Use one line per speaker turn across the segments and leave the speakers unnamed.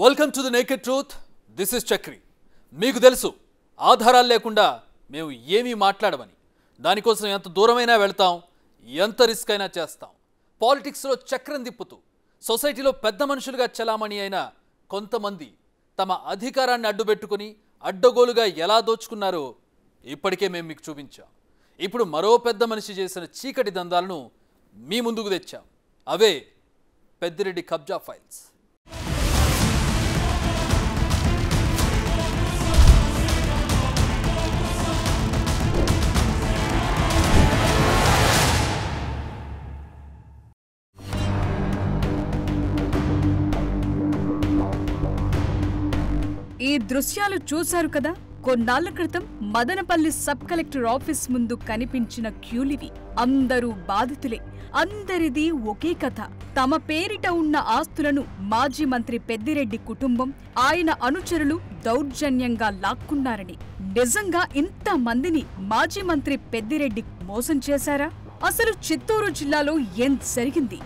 Welcome to the naked truth. This is Chakri. మీకు తెలుసు ఆధారాలు లేకుండా మేము ఏమీ మాట్లాడమని. దానికోసం ఎంత దూరమైనా వెళ్తాం, ఎంత రిస్క్ అయినా చేస్తాం. పాలిటిక్స్లో చక్రం తిప్పుతూ సొసైటీలో పెద్ద మనుషులుగా చలామణి అయిన కొంతమంది తమ అధికారాన్ని అడ్డుపెట్టుకుని అడ్డగోలుగా ఎలా దోచుకున్నారో ఇప్పటికే మేము మీకు చూపించాం. ఇప్పుడు మరో పెద్ద మనిషి చేసిన చీకటి దందాలను మీ ముందుకు తెచ్చాం. అవే పెద్దిరెడ్డి కబ్జా ఫైల్స్.
ఈ దృశ్యాలు చూశారు కదా. కొన్నాళ్ల క్రితం మదనపల్లి సబ్ కలెక్టర్ ఆఫీస్ ముందు కనిపించిన క్యూలివి. అందరూ బాధితులే. అందరిది ఒకే కథ. తమ పేరిట ఉన్న ఆస్తులను మాజీ మంత్రి పెద్దిరెడ్డి కుటుంబం, ఆయన అనుచరులు దౌర్జన్యంగా లాక్కున్నారని. నిజంగా ఇంత మందిని మాజీ మంత్రి పెద్దిరెడ్డి మోసం చేశారా? అసలు చిత్తూరు జిల్లాలో ఏం జరిగింది?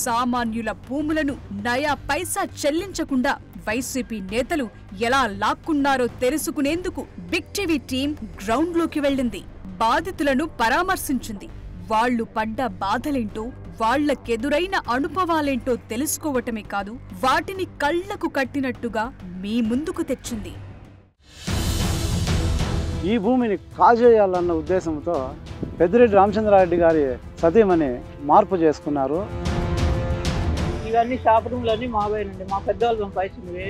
సామాన్యుల భూములను నయా పైసా చెల్లించకుండా వైసీపీ నేతలు ఎలా లాక్కున్నారో తెలుసుకునేందుకు బిగ్ టీవీ టీం గ్రౌండ్లోకి వెళ్ళింది. బాధితులను పరామర్శించింది. వాళ్లు పడ్డ బాధలేంటో, వాళ్లకెదురైన అనుభవాలేంటో తెలుసుకోవటమే కాదు, వాటిని కళ్లకు కట్టినట్టుగా మీ ముందుకు తెచ్చింది.
ఈ భూమిని కాజేయాలన్న ఉద్దేశంతో పెద్దిరెడ్డి రామచంద్రారెడ్డి గారి సతీమణి మార్పు చేసుకున్నారు.
ఇవన్నీ షాప్ రూమ్లన్నీ మావేనండి, మా పెద్దవాళ్ళు పంపాల్సినవి.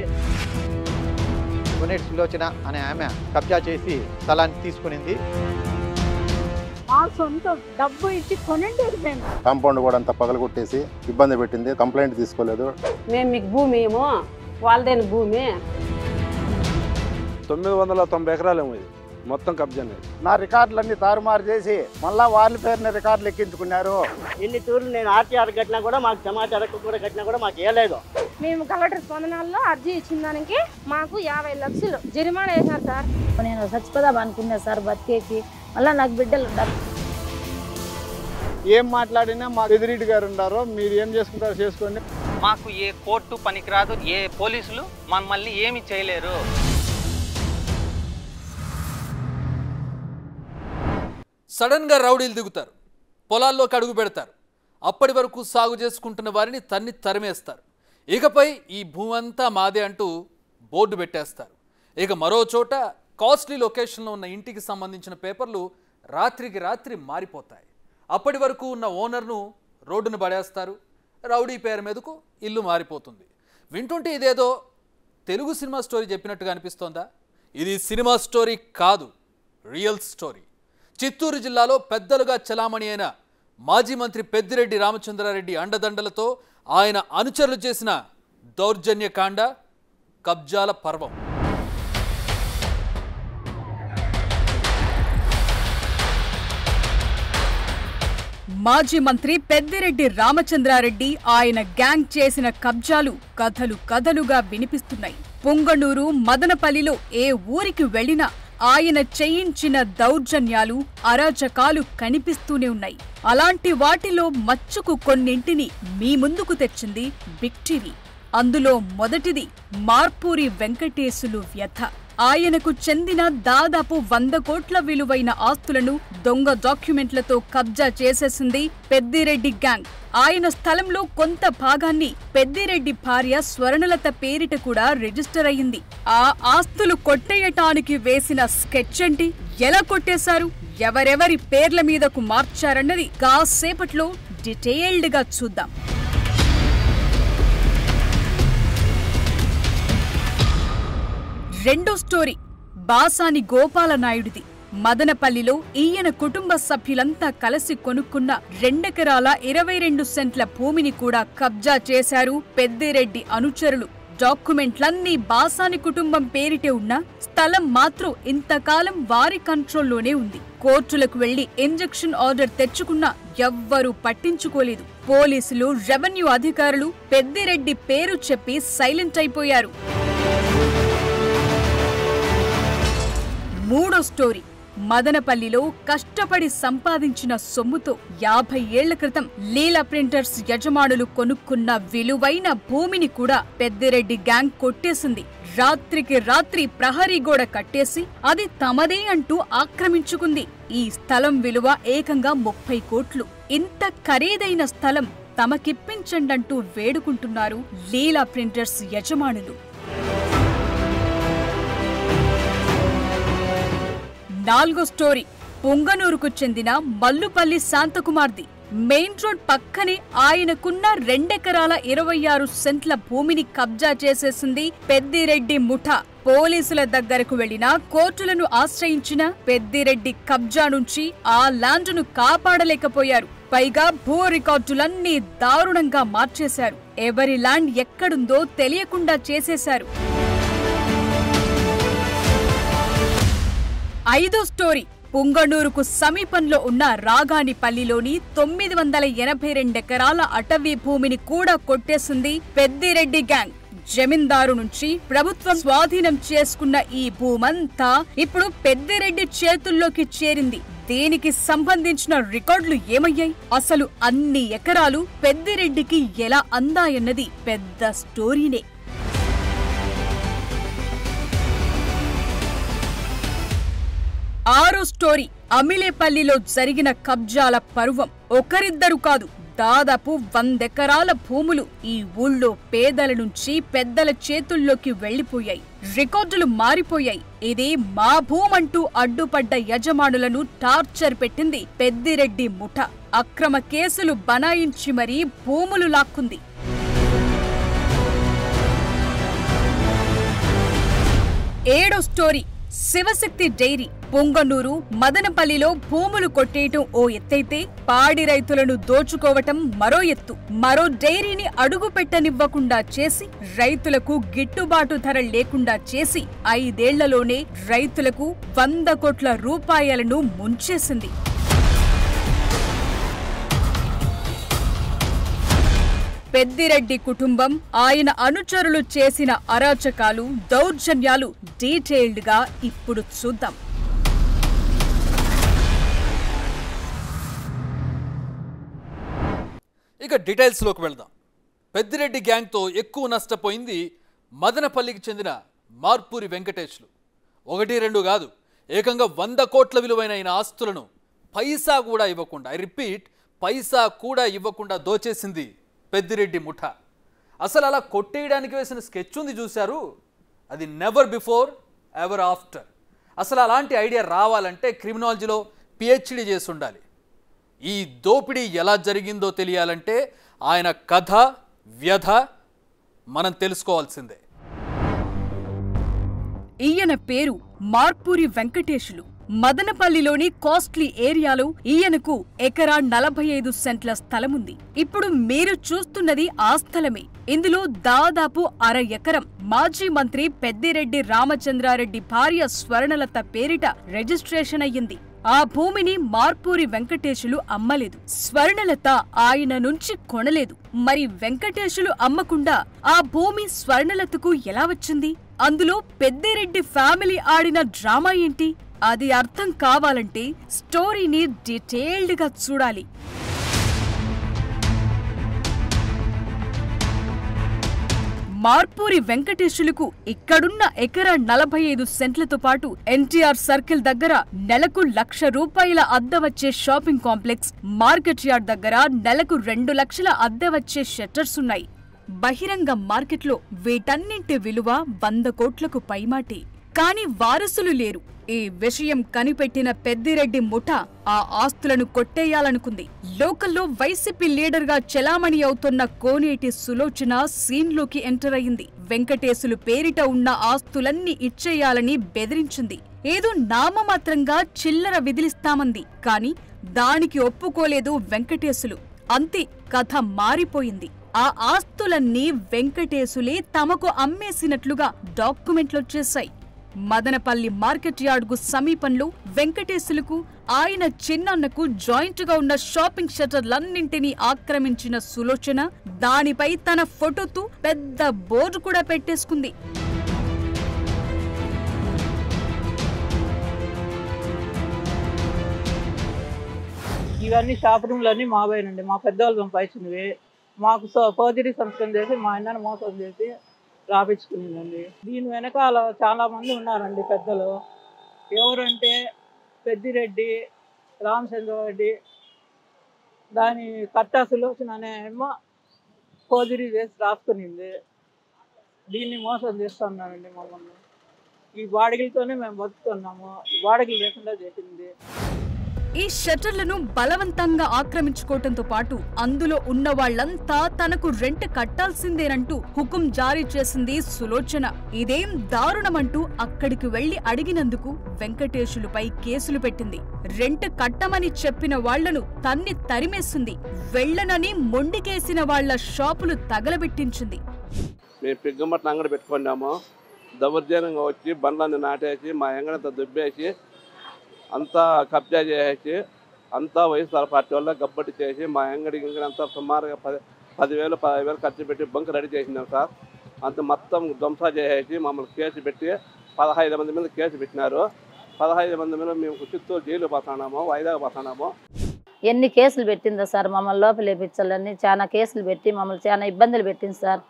కొనేటి సులోచన అనే ఆమె కబ్జా చేసి స్థలాన్ని తీసుకునింది.
మా సొంత డబ్బు ఇచ్చి కొనండి.
కాంపౌండ్ కూడా అంతా పగలగొట్టేసి ఇబ్బంది పెట్టింది. కంప్లైంట్ తీసుకోలేదు.
మేము మీకు భూమి ఏమో, వాళ్ళదైన భూమి.
990 ఎకరాలేమో ఇది మొత్తం కబ్జా.
నా రికార్డులన్నీ తారుమారు చేసి మళ్ళా వాళ్ళ పేరున రికార్డులు ఎక్కించుకున్నారు.
ఎన్ని తూర్లు నేను ఆర్టీఆర్ కట్టినా కూడా మాకు సమాచారం కూడా కట్టినా కూడా మాకు వేయలేదు.
మేము కలెక్టర్ స్పందనాల్లో అర్జీ ఇచ్చిన దానికి మాకు 50 లక్షలు జరిమానా వేసినారు సార్.
నేను చచ్చిపోదాం అనుకున్నా సార్ బతికేకి. మళ్ళీ నాకు బిడ్డలు ఉంటారు.
ఏం మాట్లాడినా మా పెద్దిరెడ్డి గారు ఉన్నారో, మీరు ఏం చేసుకుంటారో చేసుకోండి.
మాకు ఏ కోర్టు పనికిరాదు, ఏ పోలీసులు మమ్మల్ని ఏమి చేయలేరు.
సడన్గా రౌడీలు దిగుతారు, పొలాల్లోకి అడుగు పెడతారు. అప్పటి వరకు సాగు చేసుకుంటున్న వారిని తన్ని తరిమేస్తారు. ఇకపై ఈ భూమి అంతా మాదే అంటూ బోర్డు పెట్టేస్తారు. ఇక మరో చోట కాస్ట్లీ లొకేషన్లో ఉన్న ఇంటికి సంబంధించిన పేపర్లు రాత్రికి రాత్రి మారిపోతాయి. అప్పటి వరకు ఉన్న ఓనర్ను రోడ్డును పడేస్తారు. రౌడీ పేరు మీదకు ఇల్లు మారిపోతుంది. వింటుంటే ఇదేదో తెలుగు సినిమా స్టోరీ చెప్పినట్టుగా అనిపిస్తోందా? ఇది సినిమా స్టోరీ కాదు, రియల్ స్టోరీ. చిత్తూరు జిల్లాలో పెద్దలుగా చలామణి అయిన మాజీ మంత్రి పెద్దిరెడ్డి రామచంద్రారెడ్డి అండదండలతో ఆయన అనుచరులు చేసిన దౌర్జన్యకాండ, కబ్జాల పర్వం.
మాజీ మంత్రి పెద్దిరెడ్డి రామచంద్రారెడ్డి, ఆయన గ్యాంగ్ చేసిన కబ్జాలు కథలు కథలుగా వినిపిస్తున్నాయి. పొంగనూరు, మదనపల్లిలో ఏ ఊరికి వెళ్లినా ఆయన చేయించిన దౌర్జన్యాలు, అరాచకాలు కనిపిస్తూనే ఉన్నాయి. అలాంటి వాటిలో మచ్చుకు కొన్నింటిని మీ ముందుకు తెచ్చింది బిగ్ టీవీ. అందులో మొదటిది మార్పూరి వెంకటేశులు వ్యథ. ఆయనకు చెందిన దాదాపు 100 కోట్ల విలువైన ఆస్తులను దొంగ డాక్యుమెంట్లతో కబ్జా చేసేసింది పెద్దిరెడ్డి గ్యాంగ్. ఆయన స్థలంలో కొంత భాగాన్ని పెద్దిరెడ్డి భార్య స్వర్ణలత పేరిట కూడా రిజిస్టర్ అయ్యింది. ఆ ఆస్తులు కొట్టేయటానికి వేసిన స్కెచ్ ఏంటి? ఎలా కొట్టేశారు? ఎవరెవరి పేర్ల మీదకు మార్చారన్నది కాసేపట్లో డీటెయిల్డ్ గా చూద్దాం. రెండో స్టోరీ బాసాని గోపాలనాయుడిది. మదనపల్లిలో ఈయన కుటుంబ సభ్యులంతా కలిసి కొనుక్కున్న 2 ఎకరాల 22 సెంట్ల భూమిని కూడా కబ్జా చేశారు పెద్దిరెడ్డి అనుచరులు. డాక్యుమెంట్లన్నీ బాసాని కుటుంబం పేరిటే ఉన్న స్థలం మాత్రం ఇంతకాలం వారి కంట్రోల్లోనే ఉంది. కోర్టులకు వెళ్లి ఇంజెక్షన్ ఆర్డర్ తెచ్చుకున్నా ఎవ్వరూ పట్టించుకోలేదు. పోలీసులు, రెవెన్యూ అధికారులు పెద్దిరెడ్డి పేరు చెప్పి సైలెంట్ అయిపోయారు. మూడో స్టోరీ మదనపల్లిలో కష్టపడి సంపాదించిన సొమ్ముతో 50 ఏళ్ల క్రితం లీలా ప్రింటర్స్ యజమానులు కొనుక్కున్న విలువైన భూమిని కూడా పెద్దిరెడ్డి గ్యాంగ్ కొట్టేసింది. రాత్రికి రాత్రి ప్రహరీ గోడ కట్టేసి అది తమదే అంటూ ఆక్రమించుకుంది. ఈ స్థలం విలువ ఏకంగా 30 కోట్లు. ఇంత ఖరీదైన స్థలం తమకిప్పించండంటూ వేడుకుంటున్నారు లీలా ప్రింటర్స్ యజమానులు. 4వ స్టోరీ పొంగనూరుకు చెందిన మల్లుపల్లి శాంతకుమార్ది. మెయిన్ రోడ్ పక్కనే ఆయనకున్న 2 ఎకరాల 26 సెంట్ల భూమిని కబ్జా చేసేసింది పెద్దిరెడ్డి ముఠా. పోలీసుల దగ్గరకు వెళ్లిన కోర్టులను ఆశ్రయించిన పెద్దిరెడ్డి కబ్జా నుంచి ఆ ల్యాండ్ను కాపాడలేకపోయారు. పైగా భూ రికార్డులన్నీ దారుణంగా మార్చేశారు. ఎవరి ల్యాండ్ ఎక్కడుందో తెలియకుండా చేసేశారు. 5వ స్టోరీ పుంగనూరుకు సమీపంలో ఉన్న రాగానిపల్లిలోని 982 ఎకరాల అటవీ భూమిని కూడా కొట్టేసింది పెద్దిరెడ్డి గ్యాంగ్. జమీందారు నుంచి ప్రభుత్వం స్వాధీనం చేసుకున్న ఈ భూమంతా ఇప్పుడు పెద్దిరెడ్డి చేతుల్లోకి చేరింది. దీనికి సంబంధించిన రికార్డులు ఏమయ్యాయి? అసలు అన్ని ఎకరాలు పెద్దిరెడ్డికి ఎలా అందాయన్నది పెద్ద స్టోరీనే. 6వ స్టోరీ అమిలేపల్లిలో జరిగిన కబ్జాల పర్వం. ఒకరిద్దరు కాదు, దాదాపు 100 ఎకరాల భూములు ఈ ఊళ్ళో పేదల నుంచి పెద్దల చేతుల్లోకి వెళ్లిపోయాయి. రికార్డులు మారిపోయాయి. ఇది మా భూమంటూ అడ్డుపడ్డ యజమానులను టార్చర్ పెట్టింది పెద్దిరెడ్డి ముఠా. అక్రమ కేసులు బనాయించి మరీ భూములు లాక్కుంది. 7వ స్టోరీ శివశక్తి డైరీ. పొంగనూరు మదనపల్లిలో భూములు కొట్టేయటం ఓ ఎత్తైతే, పాడి రైతులను దోచుకోవటం మరో ఎత్తు. మరో డైరీని అడుగు పెట్టనివ్వకుండా చేసి, రైతులకు గిట్టుబాటు ధర లేకుండా చేసి 5 ఏళ్లలోనే రైతులకు 100 కోట్ల రూపాయలను ముంచేసింది. పెద్దిరెడ్డి కుటుంబం, ఆయన అనుచరులు చేసిన అరాచకాలు, దౌర్జన్యాలు డీటెయిల్డ్ గా ఇప్పుడు చూద్దాం.
ఇక డీటెయిల్స్లోకి వెళ్దాం. పెద్దిరెడ్డి గ్యాంగ్తో ఎక్కువ నష్టపోయింది మదనపల్లికి చెందిన మార్పూరి వెంకటేష్లు. 1-2 కాదు, ఏకంగా 100 కోట్ల విలువైన ఆయన ఆస్తులను పైసా కూడా ఇవ్వకుండా, ఐ రిపీట్, పైసా కూడా ఇవ్వకుండా దోచేసింది పెద్దిరెడ్డి ముఠా. అసలు అలా కొట్టేయడానికి వేసిన స్కెచ్ ఉంది చూశారు, అది నెవర్ బిఫోర్ ఎవర్ ఆఫ్టర్. అసలు అలాంటి ఐడియా రావాలంటే క్రిమినాలజీలో పిహెచ్డి చేసి ఉండాలి. ఈ దోపిడీ ఎలా జరిగిందో తెలియాలంటే ఆయన కథ, వ్యధ మనం తెలుసుకోవాల్సిందే.
ఈయన పేరు మార్పూరి వెంకటేశులు. మదనపల్లిలోని కాస్ట్లీ ఏరియాలో ఈయనకు ఎకరా 45 సెంట్ల స్థలముంది. ఇప్పుడు మీరు చూస్తున్నది ఆ స్థలమే. ఇందులో దాదాపు 1/2 ఎకరం మాజీ మంత్రి పెద్దిరెడ్డి రామచంద్రారెడ్డి భార్య స్వర్ణలత పేరిట రిజిస్ట్రేషన్ అయ్యింది. ఆ భూమిని మార్పూరి వెంకటేశులు అమ్మలేదు. స్వర్ణలత ఆయన నుంచి కొనలేదు. మరి వెంకటేశులు అమ్మకుండా ఆ భూమి స్వర్ణలతకు ఎలా వచ్చింది? అందులో పెద్దిరెడ్డి ఫ్యామిలీ ఆడిన డ్రామా ఏంటి? అది అర్థం కావాలంటే స్టోరీని డీటెయిల్డ్ గా చూడాలి. మార్పూరి వెంకటేశులకు ఇక్కడున్న ఎకరా 45 సెంట్లతో పాటు ఎన్టీఆర్ సర్కిల్ దగ్గర నెలకు 1,00,000 రూపాయల అద్దె వచ్చే షాపింగ్ కాంప్లెక్స్, మార్కెట్ యార్డ్ దగ్గర నెలకు 2 లక్షల అద్దె వచ్చే షట్టర్స్ ఉన్నాయి. బహిరంగ మార్కెట్లో వీటన్నింటి విలువ 100 కోట్లకు పైమాటే. కాని వారసులు లేరు. ఈ విషయం కనిపెట్టిన పెద్దిరెడ్డి ముఠా ఆ ఆస్తులను కొట్టేయాలనుకుంది. లోకల్లో వైసీపీ లీడర్ గా చెలామణి అవుతున్న కోనేటి సులోచన సీన్లోకి ఎంటర్ అయింది. వెంకటేశులు పేరిట ఉన్న ఆస్తులన్నీ ఇచ్చేయాలని బెదిరించింది. ఏదో నామమాత్రంగా చిల్లర విదిలిస్తామంది. కాని దానికి ఒప్పుకోలేదు వెంకటేశులు. అంతే, కథ మారిపోయింది. ఆ ఆస్తులన్నీ వెంకటేశులే తమకు అమ్మేసినట్లుగా డాక్యుమెంట్లొచ్చేశాయి. మదనపల్లి మార్కెట్ యార్డుకు సమీపంలో వెంకటేశులకు ఆయన చిన్నన్నకు జాయింట్ గా ఉన్న షాపింగ్ షట్టర్లన్నింటినీ ఆక్రమించిన సులోచన దానిపై తన ఫోటోతో పెద్ద బోర్డు కూడా పెట్టేసుకుంది.
ఇవన్నీ షాప్ రూమ్లన్నీ మావేనండి, మా పెద్దవాళ్ళు సంపాదించినవి. మాకు ఫోర్జరీ సంతకం చేసి మా ఆయనను మోసం చేసి రాపించుకునిందండి. దీని వెనకాల చాలా మంది ఉన్నారండి పెద్దలు. ఎవరంటే పెద్దిరెడ్డి రామచంద్రారెడ్డి, దాని కట్టా సులోచన అనే ఏమో ఫోర్జరీ చేసి రాసుకునింది. దీన్ని మోసం చేస్తున్నారండి మమ్మల్ని. ఈ బాడిగలతోనే మేము బతుకుతున్నాము, బాడిగలు లేకుండా చేసింది.
ఈ షట్టర్లను బలవంతంగా ఆక్రమించుకోవటంతో పాటు అందులో ఉన్న వాళ్లంతా తనకు రెంట్ కట్టాల్సిందేనంటూ హుకుం జారీ చేసింది సులోచన. ఇదేం దారుణమంటూ అక్కడికి వెళ్లి అడిగినందుకు వెంకటేశులపై కేసులు పెట్టింది. రెంట్ కట్టమని చెప్పిన వాళ్లను తన్ని తరిమేస్తుంది. వెళ్లనని మొండికేసిన వాళ్ల షాపులు తగలబెట్టించింది.
మేము పిగ్గమట్ల అంగడి పెట్టుకున్నాము. దౌర్జన్యంగా వచ్చి బండ్లన్నీ నాటేసి మా అంగడంతా దుబ్బేసి అంతా కబ్జా చేసేసి అంతా వైఎస్ఆర్ పార్టీ వల్ల గబ్బట్టి చేసి మా అంగడికి అంతా సుమారుగా 10,000 15,000 ఖర్చు పెట్టి బంక్ రెడీ చేసినాం సార్. అంత మొత్తం ధ్వంస చేసేసి మమ్మల్ని కేసు పెట్టి 15 మంది మీద కేసు పెట్టినారు. 15 మంది మీద మేము చిత్తూరు జైలు పోతున్నాము, వైజాగ్ పోతున్నాము.
ఎన్ని కేసులు పెట్టిందో సార్, మమ్మల్ని లోపలేపించాలని చాలా కేసులు పెట్టి మమ్మల్ని చాలా ఇబ్బందులు పెట్టింది సార్.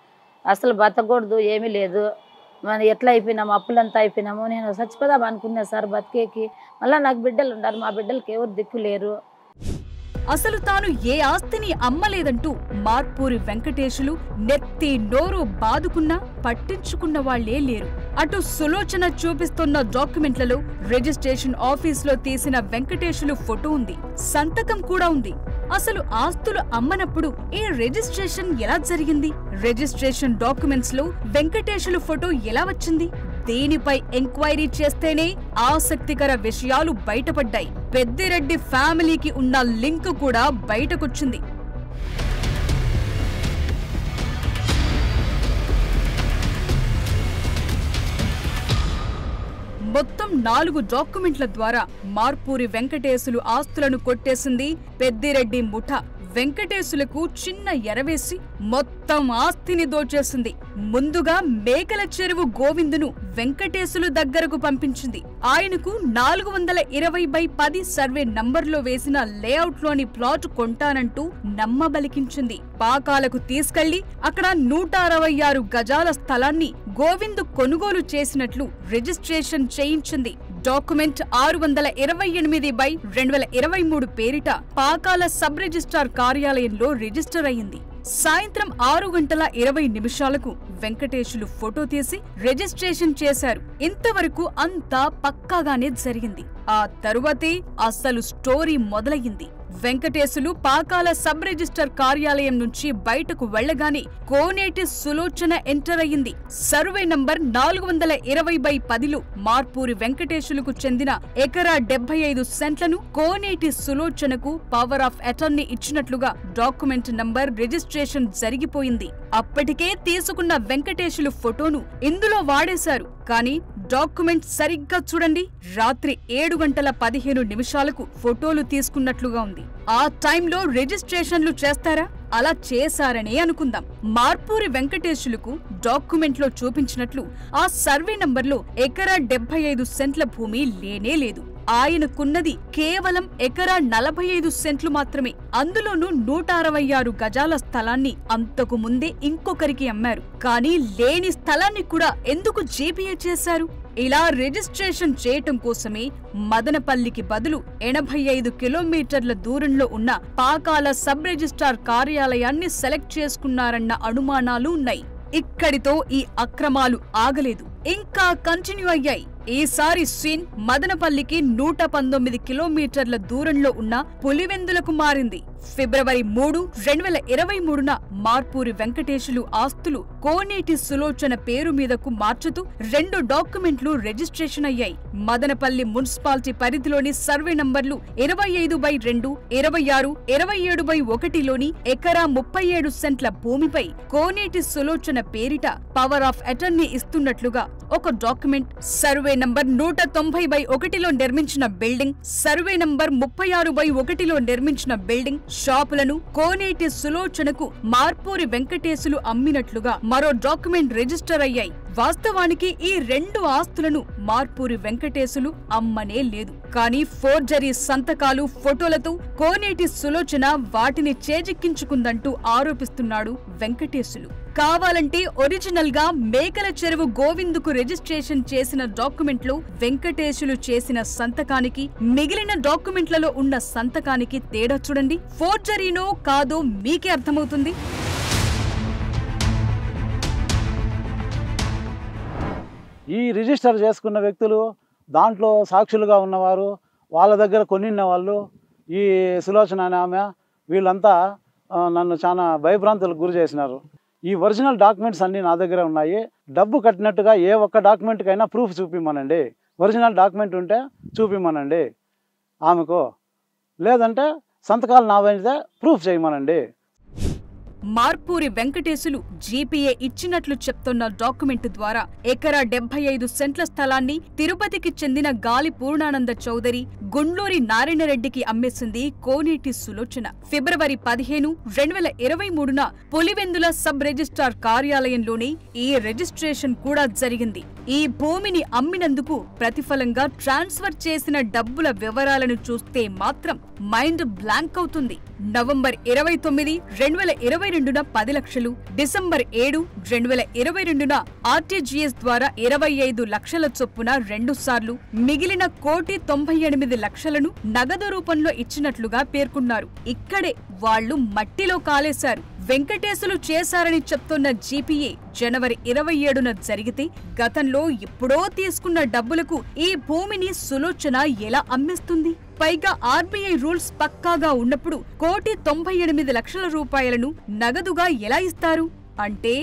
అసలు బతకూడదు, ఏమీ లేదు. మనం ఎట్లా అయిపోయినాము, అప్పులంతా అయిపోయినాము. నేను చచ్చిపోదాం అనుకున్నా సార్ బతికేకి. మళ్ళీ నాకు బిడ్డలు ఉన్నారు, మా బిడ్డలకి ఎవరు దిక్కు లేరు.
అసలు తాను ఏ ఆస్తిని అమ్మలేదంటూ మార్పూరి వెంకటేశులు నెత్తి నోరు బాదుకున్నా పట్టించుకున్న వాళ్లే లేరు. అటు సులోచన చూపిస్తున్న డాక్యుమెంట్లలో రిజిస్ట్రేషన్ ఆఫీసులో తీసిన వెంకటేశులు ఫోటో ఉంది, సంతకం కూడా ఉంది. అసలు ఆస్తులు అమ్మనప్పుడు ఈ రిజిస్ట్రేషన్ ఎలా జరిగింది? రిజిస్ట్రేషన్ డాక్యుమెంట్స్ లో వెంకటేశులు ఫోటో ఎలా వచ్చింది? దీనిపై ఎంక్వైరీ చేస్తేనే ఆసక్తికర విషయాలు బయటపడ్డాయి. పెద్దిరెడ్డి ఫ్యామిలీకి ఉన్న లింక్ కూడా బయటకొచ్చింది. మొత్తం 4 డాక్యుమెంట్ల ద్వారా మార్పూరి వెంకటేశులు ఆస్తులను కొట్టేసింది పెద్దిరెడ్డి ముఠా. వెంకటేశులకు చిన్న ఎరవేసి మొత్తం ఆస్తిని దోచేసింది. ముందుగా మేకల చెరువు గోవిందును వెంకటేశులు దగ్గరకు పంపించింది. ఆయనకు 420/10 సర్వే నంబర్లో వేసిన లేఅవుట్ లోని ప్లాట్ కొంటానంటూ నమ్మబలికించింది. పాకాలకు తీసుకెళ్లి అక్కడ 166 గజాల స్థలాన్ని గోవిందు కొనుగోలు చేసినట్లు రిజిస్ట్రేషన్ చేయించింది. డాక్యుమెంట్ 628/2023 పేరిట పాకాల సబ్ రిజిస్ట్రార్ కార్యాలయంలో రిజిస్టర్ అయింది. సాయంత్రం 6:20 వెంకటేశులు ఫోటో తీసి రిజిస్ట్రేషన్ చేశారు. ఇంతవరకు అంతా పక్కాగానే జరిగింది. ఆ తరువాతే అసలు స్టోరీ మొదలయ్యింది. వెంకటేశులు పాకాల సబ్ రిజిస్టర్ కార్యాలయం నుంచి బయటకు వెళ్లగానే కోనేటి సులోచన ఎంటర్ అయ్యింది. సర్వే నంబర్ 420/10లో మార్పూరి వెంకటేశులకు చెందిన ఎకరా 75 సెంట్లను కోనేటి సులోచనకు పవర్ ఆఫ్ అటర్నీ ఇచ్చినట్లుగా డాక్యుమెంట్ నంబర్ రిజిస్ట్రేషన్ జరిగిపోయింది. అప్పటికే తీసుకున్న వెంకటేశులు ఫోటోను ఇందులో వాడేశారు. కానీ డాక్యుమెంట్ సరిగ్గా చూడండి, రాత్రి 7:15 ఫోటోలు తీసుకున్నట్లుగా ఉంది. ఆ టైంలో రిజిస్ట్రేషన్లు చేస్తారా? అలా చేశారనే అనుకుందాం. మార్పూరి వెంకటేశులకు డాక్యుమెంట్లో చూపించినట్లు ఆ సర్వే నంబర్లో ఎకరా 75 సెంట్ల భూమి లేనే లేదు. ఆయనకున్నది కేవలం ఎకరా 45 సెంట్లు మాత్రమే. అందులోనూ 166 గజాల స్థలాన్ని అంతకు ముందే ఇంకొకరికి అమ్మారు. కానీ లేని స్థలాన్ని కూడా ఎందుకు జేపీఏ చేశారు? ఇలా రిజిస్ట్రేషన్ చేయటం కోసమే మదనపల్లికి బదులు 85 కిలోమీటర్ల దూరంలో ఉన్న పాకాల సబ్ రిజిస్ట్రార్ కార్యాలయాన్ని సెలెక్ట్ చేసుకున్నారన్న అనుమానాలు ఉన్నాయి. ఇక్కడితో ఈ అక్రమాలు ఆగలేదు, ఇంకా కంటిన్యూ అయ్యాయి. ఈసారి సీన్ మదనపల్లికి 119 కిలోమీటర్ల దూరంలో ఉన్న పులివెందులకు మారింది. ఫిబ్రవరి 3, 2023 మార్పూరి వెంకటేశులు ఆస్తులు కోనేటి సులోచన పేరు మీదకు మార్చుతూ 2 డాక్యుమెంట్లు రిజిస్ట్రేషన్ అయ్యాయి. మదనపల్లి మున్సిపాలిటీ పరిధిలోని సర్వే నంబర్లు 25/2, 26, 27/1లోని ఎకరా 37 సెంట్ల భూమిపై కోనేటి సులోచన పేరిట పవర్ ఆఫ్ అటర్నీ ఇస్తున్నట్లుగా ఒక డాక్యుమెంట్, సర్వే నంబర్ 190/1లో నిర్మించిన బిల్డింగ్, సర్వే నంబర్ 36/1లో నిర్మించిన బిల్డింగ్, షాపులను కోనేటి సులోచనకు మార్పూరి వెంకటేశులు అమ్మినట్లుగా మరో డాక్యుమెంట్ రిజిస్టర్ అయ్యాయి. వాస్తవానికి ఈ 2 ఆస్తులను మార్పూరి వెంకటేశులు అమ్మనే లేదు. కానీ ఫోర్జరీ సంతకాలు, ఫోటోలతో కోనేటి సులోచన వాటిని చేజిక్కించుకుందంటూ ఆరోపిస్తున్నాడు వెంకటేశులు. కావాలంటే ఒరిజినల్ గా మేకల చెరువు గోవిందుకు రిజిస్ట్రేషన్ చేసిన డాక్యుమెంట్లో వెంకటేశులు చేసిన సంతకానికి మిగిలిన డాక్యుమెంట్లలో ఉన్న సంతకానికి తేడా చూడండి. ఫోర్జరీనో కాదో మీకే అర్థమవుతుంది.
ఈ రిజిస్టర్ చేసుకున్న వ్యక్తులు, దాంట్లో సాక్షులుగా ఉన్నవారు, వాళ్ళ దగ్గర కొనిన్న వాళ్ళు, ఈ సులోచన అనే ఆమె, వీళ్ళంతా నన్ను చాలా భయభ్రాంతులకు గురి చేసినారు. ఈ ఒరిజినల్ డాక్యుమెంట్స్ అన్నీ నా దగ్గర ఉన్నాయి. డబ్బు కట్టినట్టుగా ఏ ఒక్క డాక్యుమెంట్కైనా ప్రూఫ్ చూపిమ్మనండి. ఒరిజినల్ డాక్యుమెంట్ ఉంటే చూపిమ్మనండి ఆమెకు, లేదంటే సంతకాలు నావైతే ప్రూఫ్ చేయమనండి.
మార్పూరి వెంకటేశులు జీపీఏ ఇచ్చినట్లు చెప్తున్న డాక్యుమెంట్ ద్వారా ఎకరా 75 సెంట్ల స్థలాన్ని తిరుపతికి చెందిన గాలి పూర్ణానంద చౌదరి గుండ్లూరి నారాయణరెడ్డికి అమ్మేసింది కోనేటి సులోచన. ఫిబ్రవరి 15, 2023న పులివెందుల సబ్ రిజిస్ట్రార్ కార్యాలయంలోనే ఈ రిజిస్ట్రేషన్ కూడా జరిగింది. ఈ భూమిని అమ్మినందుకు ప్రతిఫలంగా ట్రాన్స్ఫర్ చేసిన డబ్బుల వివరాలను చూస్తే మాత్రం మైండ్ బ్లాంక్ అవుతుంది. నవంబర్ 29, 2022న 10 లక్షలు, డిసెంబర్ 7, 2022న ఆర్టీజీఎస్ ద్వారా 25 లక్షల చొప్పున 2 సార్లు, మిగిలిన 1,98,00,000ను నగదు రూపంలో ఇచ్చినట్లుగా పేర్కొన్నారు. ఇక్కడే వాళ్లు మట్టిలో కాలేశారు. వెంకటేశులు చేశారని చెప్తున్న జీపీఏ జనవరి 27న జరిగితే గతంలో ఎప్పుడో తీసుకున్న డబ్బులకు ఈ భూమిని సులోచన ఎలా అమ్మేస్తుంది? పైగా ఆర్బీఐ రూల్స్ పక్కాగా ఉన్నప్పుడు 1,98,00,000 రూపాయలను నగదుగా ఎలా ఇస్తారు? అంటే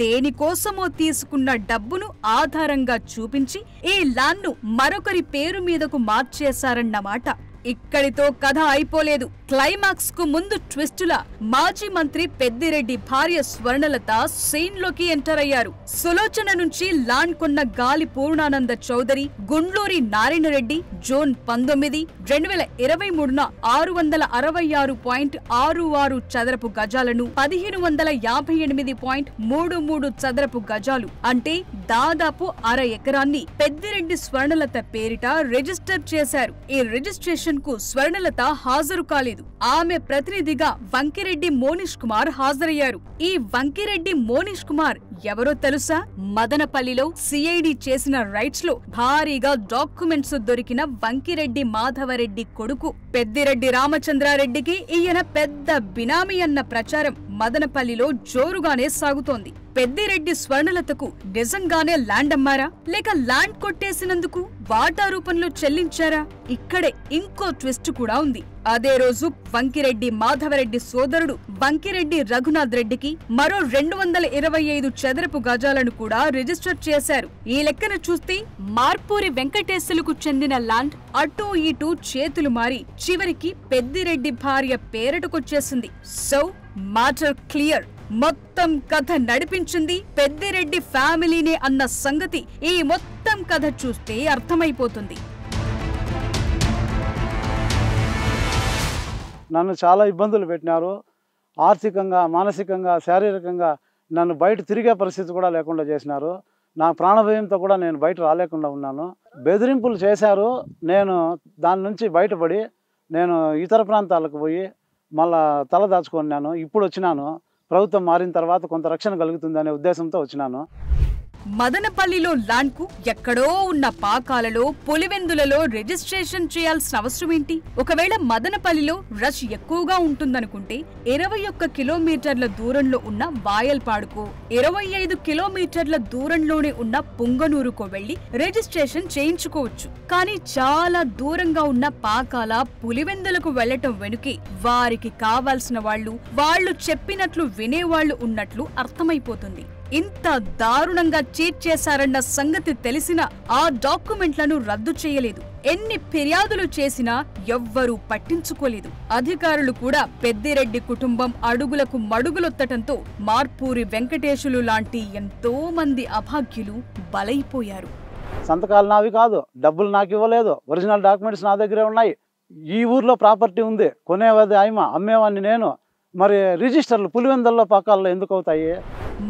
దేనికోసమో తీసుకున్న డబ్బును ఆధారంగా చూపించి ఈ ల్యాండ్ను మరొకరి పేరు మీదకు మార్చేశారన్నమాట. ఇక్కడితో కథ అయిపోలేదు. క్లైమాక్స్ కు ముందు ట్విస్టులా మాజీ మంత్రి పెద్దిరెడ్డి భార్య స్వర్ణలత సీన్ లోకి ఎంటర్ అయ్యారు. సులోచన నుంచి ల్యాండ్ కొన్న గాలి పూర్ణానంద చౌదరి గుండ్లూరి నారాయణరెడ్డి జూన్ 19, 2023న 666.66 చదరపు గజాలను 1558.33 చదరపు గజాలు అంటే దాదాపు అర ఎకరాన్ని పెద్దిరెడ్డి స్వర్ణలత పేరిట రిజిస్టర్ చేశారు. ఈ రిజిస్ట్రేషన్ కు స్వర్ణలత హాజరు కాలేదు. ఆమె ప్రతినిధిగా వంకిరెడ్డి మోనిష్ కుమార్ హాజరయ్యారు. ఈ వంకిరెడ్డి మోనిష్ కుమార్ ఎవరో తెలుసా? మదనపల్లిలో సిఐడి చేసిన రైట్స్ లో భారీగా డాక్యుమెంట్స్ దొరికిన వంకిరెడ్డి మాధవరెడ్డి కొడుకు. పెద్దిరెడ్డి రామచంద్రారెడ్డికి ఈయన పెద్ద బినామీ అన్న ప్రచారం మదనపల్లిలో జోరుగానే సాగుతోంది. పెద్దిరెడ్డి స్వర్ణలతకు నిజంగానే ల్యాండ్ అమ్మారా, లేక ల్యాండ్ కొట్టేసినందుకు వాటా రూపంలో చెల్లించారా? ఇక్కడే ఇంకో ట్విస్ట్ కూడా ఉంది. అదే రోజు వంకిరెడ్డి మాధవరెడ్డి సోదరుడు వంకిరెడ్డి రఘునాథ్ రెడ్డికి మరో 225 చదరపు గజాలను కూడా రిజిస్టర్ చేశారు. ఈ లెక్కన చూస్తే మార్పూరి వెంకటేశులకు చెందిన ల్యాండ్ అటూ ఇటూ చేతులు మారి చివరికి పెద్దిరెడ్డి భార్య పేరటకొచ్చేసింది. So matter clear. మొత్తం కథ నడిపించింది పెద్దిరెడ్డి ఫ్యామిలీనే అన్న సంగతి ఈ మొత్తం కథ చూస్తే అర్థమైపోతుంది.
నన్ను చాలా ఇబ్బందులు పెట్టినారు. ఆర్థికంగా, మానసికంగా, శారీరకంగా నన్ను బయట తిరిగే పరిస్థితి కూడా లేకుండా చేసినారు. నా ప్రాణభయంతో కూడా నేను బయట రాలేకుండా ఉన్నాను. బెదిరింపులు చేశారు. నేను దాని నుంచి బయటపడి నేను ఇతర ప్రాంతాలకు పోయి మళ్ళా తల దాచుకున్నాను. ఇప్పుడు వచ్చినాను. ప్రభుత్వం మారిన తర్వాత కొంత రక్షణ కలుగుతుందనే ఉద్దేశంతో వచ్చినాను.
మదనపల్లిలో ల్యాండ్ కు ఎక్కడో ఉన్న పాకాలలో, పులివెందులలో రిజిస్ట్రేషన్ చేయాల్సిన అవసరం ఏంటి? ఒకవేళ మదనపల్లిలో రష్ ఎక్కువగా ఉంటుందనుకుంటే 21 కిలోమీటర్ల దూరంలో ఉన్న వాయల్పాడుకు, 25 కిలోమీటర్ల దూరంలోనే ఉన్న పుంగనూరుకు వెళ్లి రిజిస్ట్రేషన్ చేయించుకోవచ్చు. కానీ చాలా దూరంగా ఉన్న పాకాల, పులివెందులకు వెళ్లటం వెనుకే వారికి కావాల్సిన వాళ్ళు చెప్పినట్లు వినేవాళ్లు ఉన్నట్లు అర్థమైపోతుంది. ఇంత దారుణంగా చీట్ చేశారన్న సంగతి తెలిసినా ఆ డాక్యుమెంట్లను రద్దు చేయలేదు. ఎన్ని ఫిర్యాదులు చేసినా ఎవ్వరూ పట్టించుకోలేదు. అధికారులు కూడా పెద్దిరెడ్డి కుటుంబం అడుగులకు మడుగులొత్తటంతో మార్పూరి వెంకటేశులు లాంటి ఎంతో మంది అభాగ్యులు బలైపోయారు.
సంతకాలు నావి కాదు, డబ్బులు నాకు ఇవ్వలేదు, ఒరిజినల్ డాక్యుమెంట్స్ నా దగ్గరే ఉన్నాయి. ఈ ఊర్లో ప్రాపర్టీ ఉంది, కొనేవాది ఆయమ, అమ్మేవాడిని నేను. మరి రిజిస్టర్లు పులివెందుల్లో పక్కాల్లో ఎందుకు అవుతాయి?